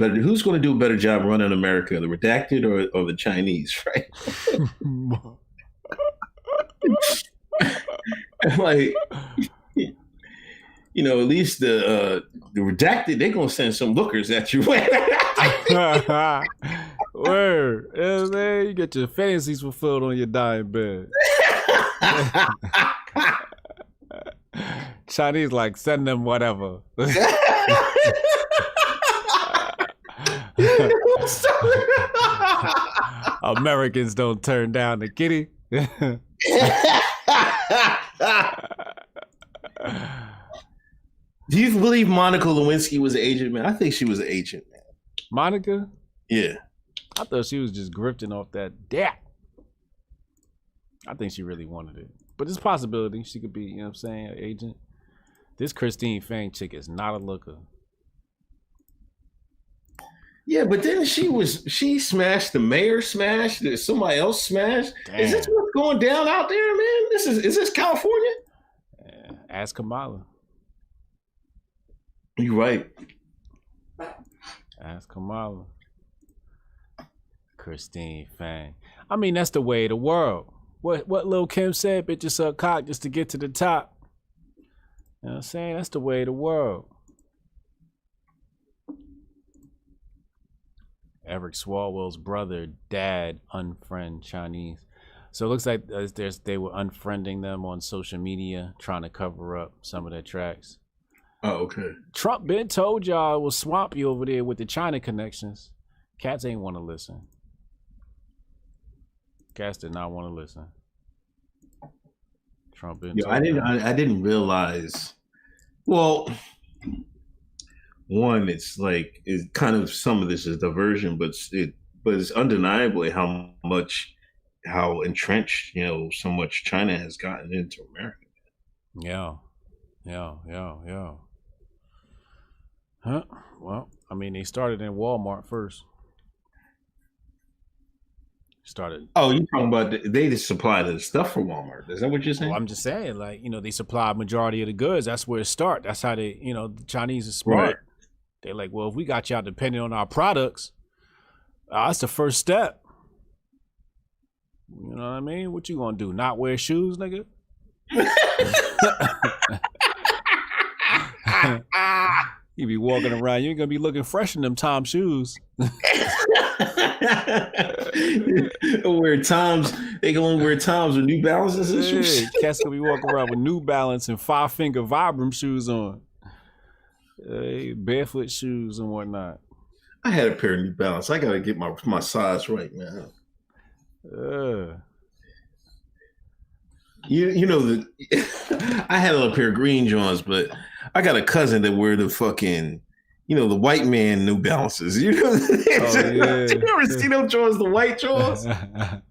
do a better job running America, the redacted or the Chinese, right? Like, you know, at least the redacted, they're gonna send some lookers at you. Word, yeah, man, you get your fantasies fulfilled on your dying bed. Chinese like send them whatever. Americans don't turn down the kitty. Do you believe Monica Lewinsky was an agent, man? I think she was an agent, man. Monica? Yeah. I thought she was just grifting off that debt. I think she really wanted it. But there's a possibility she could be, you know what I'm saying, an agent. This Christine Fang chick is not a looker. Yeah, but then she smashed the mayor, smashed, somebody else smashed. Damn. Is this what's going down out there, man? Is this California? Yeah, ask Kamala. You're right. Ask Kamala. Christine Fang. I mean, that's the way of the world. What Lil Kim said, bitches suck cock just to get to the top. You know what I'm saying? That's the way of the world. Eric Swalwell's brother, dad, unfriend Chinese. So it looks like they were unfriending them on social media, trying to cover up some of their tracks. Oh, okay. Trump been told y'all it was swampy over there with the China connections. Cats ain't want to listen. Cats did not want to listen. Trump been told I didn't realize. Well, one, it's like it's kind of some of this is diversion, but it's undeniably how entrenched, you know, so much China has gotten into America. Yeah. Huh? Well, I mean, they started in Walmart first. Started. Oh, you talking about they just supply the stuff for Walmart? Is that what you're saying? Well, I'm just saying, like, they supply a majority of the goods. That's where it starts. That's how they, the Chinese is smart. Right. They're like, well, if we got y'all depending on our products, that's the first step. You know what I mean? What you gonna do? Not wear shoes, nigga? You be walking around, you ain't gonna be looking fresh in them Tom shoes. Wear Toms, they gonna wear Toms with New Balances and shoes. Cats gonna be walking around with New Balance and 5-finger Vibram shoes on. Barefoot shoes and whatnot. I had a pair of New Balance. I gotta get my size right, man. You know that I had a pair of green Johns, but I got a cousin that wear the fucking, the white man New Balances. You know, you ever see them Johns, the white Johns? I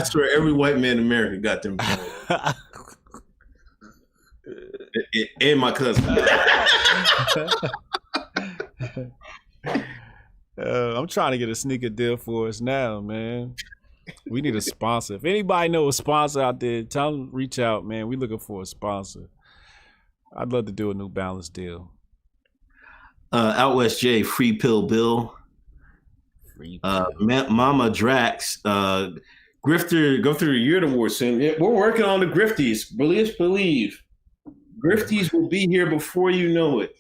swear every white man in America got them. And my cousin. I'm trying to get a sneaker deal for us now, man. We need a sponsor. If anybody know a sponsor out there, tell them reach out, man. We looking for a sponsor. I'd love to do a New Balance deal. Out West J, Free Pill Bill. Mama Drax, Grifter Year Award soon. We're working on the Grifties. Believe. Grifties will be here before you know it.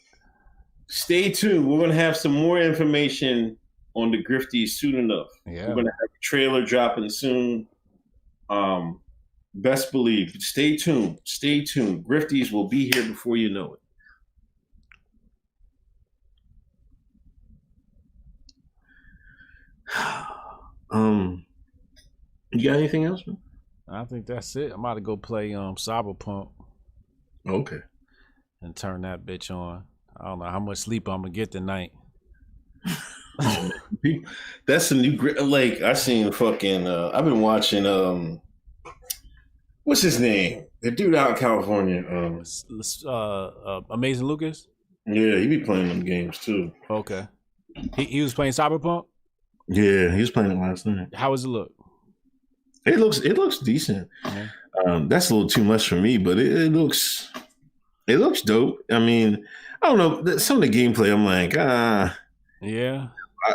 Stay tuned. We're going to have some more information on the Grifties soon enough. Yeah. We're going to have a trailer dropping soon. Best believe. Stay tuned. Stay tuned. Grifties will be here before you know it. You got anything else, man? I think that's it. I'm about to go play Cyberpunk. Okay. And turn that bitch on. I don't know how much sleep I'm gonna get tonight. That's a new like I seen fucking I've been watching what's his name? The dude out in California. Amazing Lucas? Yeah, he be playing them games too. Okay. He was playing Cyberpunk? Yeah, he was playing it last night. How does it look? It looks decent. Yeah. That's a little too much for me, but it looks dope. I mean, I don't know. Some of the gameplay, I'm like, yeah.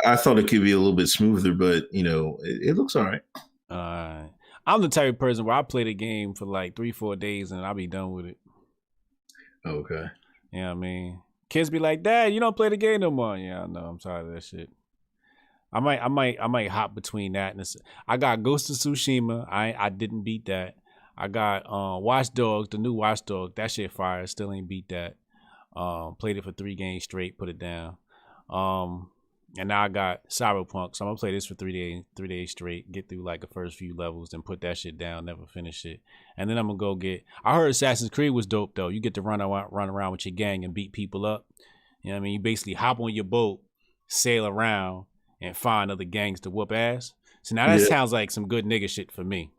I thought it could be a little bit smoother, but it looks all right. I'm the type of person where I play the game for like 3-4 days and I'll be done with it. Okay. Yeah, I mean, kids be like, Dad, you don't play the game no more. Yeah, I know. I'm tired of that shit. I might hop between that and this. I got Ghost of Tsushima. I didn't beat that. I got Watch Dogs, the new Watch Dogs. That shit fire. Still ain't beat that. Played it for 3 games straight. Put it down. And now I got Cyberpunk. So I'm gonna play this for 3 days straight. Get through like the first few levels, then put that shit down. Never finish it. And then I'm gonna go get. I heard Assassin's Creed was dope though. You get to run around with your gang and beat people up. You know what I mean? You basically hop on your boat, sail around, and find other gangs to whoop ass. So now that sounds like some good nigga shit for me.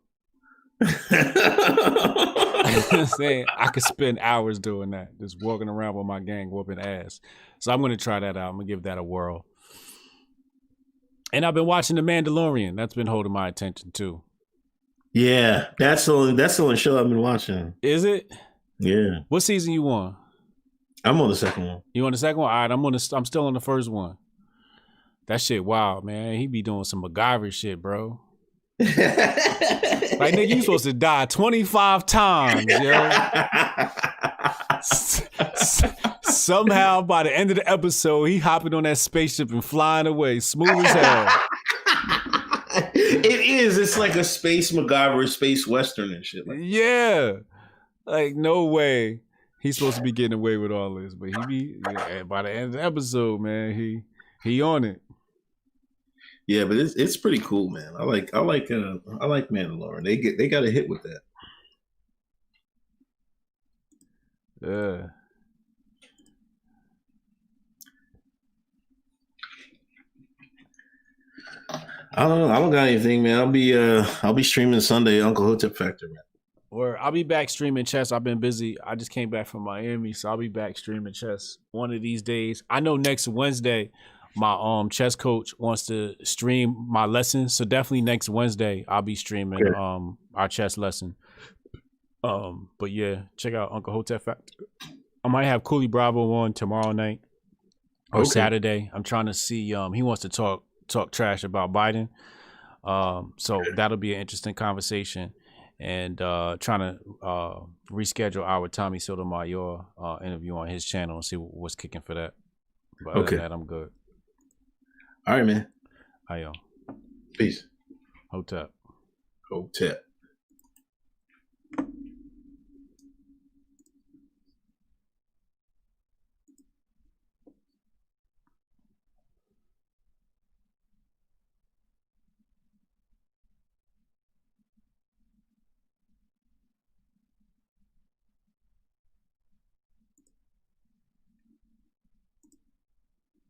I'm saying I could spend hours doing that, just walking around with my gang whooping ass. So I'm gonna try that out. I'm gonna give that a whirl. And I've been watching The Mandalorian. That's been holding my attention too. Yeah, that's the only show I've been watching. Is it? Yeah. What season you on? I'm on the second one. You on the second one? All right, I'm still on the first one. That shit wild, man. He be doing some MacGyver shit, bro. Like, nigga, you supposed to die 25 times, yo. Somehow, by the end of the episode, he hopping on that spaceship and flying away, smooth as hell. It is. It's like a space MacGyver, space western and shit. Yeah. Like, no way he's supposed to be getting away with all this. But he be, by the end of the episode, man, he on it. Yeah, but it's pretty cool, man. I like Mandalorian. They got a hit with that. Yeah. I don't know. I don't got anything, man. I'll be streaming Sunday Uncle Hotep Factor, man. Or I'll be back streaming chess. I've been busy. I just came back from Miami, so I'll be back streaming chess one of these days. I know next Wednesday, my chess coach wants to stream my lessons. So definitely next Wednesday, I'll be streaming our chess lesson. But yeah, check out Uncle Hotep Factor. I might have Cooley Bravo on tomorrow night or Saturday. I'm trying to see. He wants to talk trash about Biden. So that'll be an interesting conversation. And trying to reschedule our Tommy Sotomayor interview on his channel and see what's kicking for that. But other than that, I'm good. All right, man. Hi, yo. Peace. Hotep. Hotep.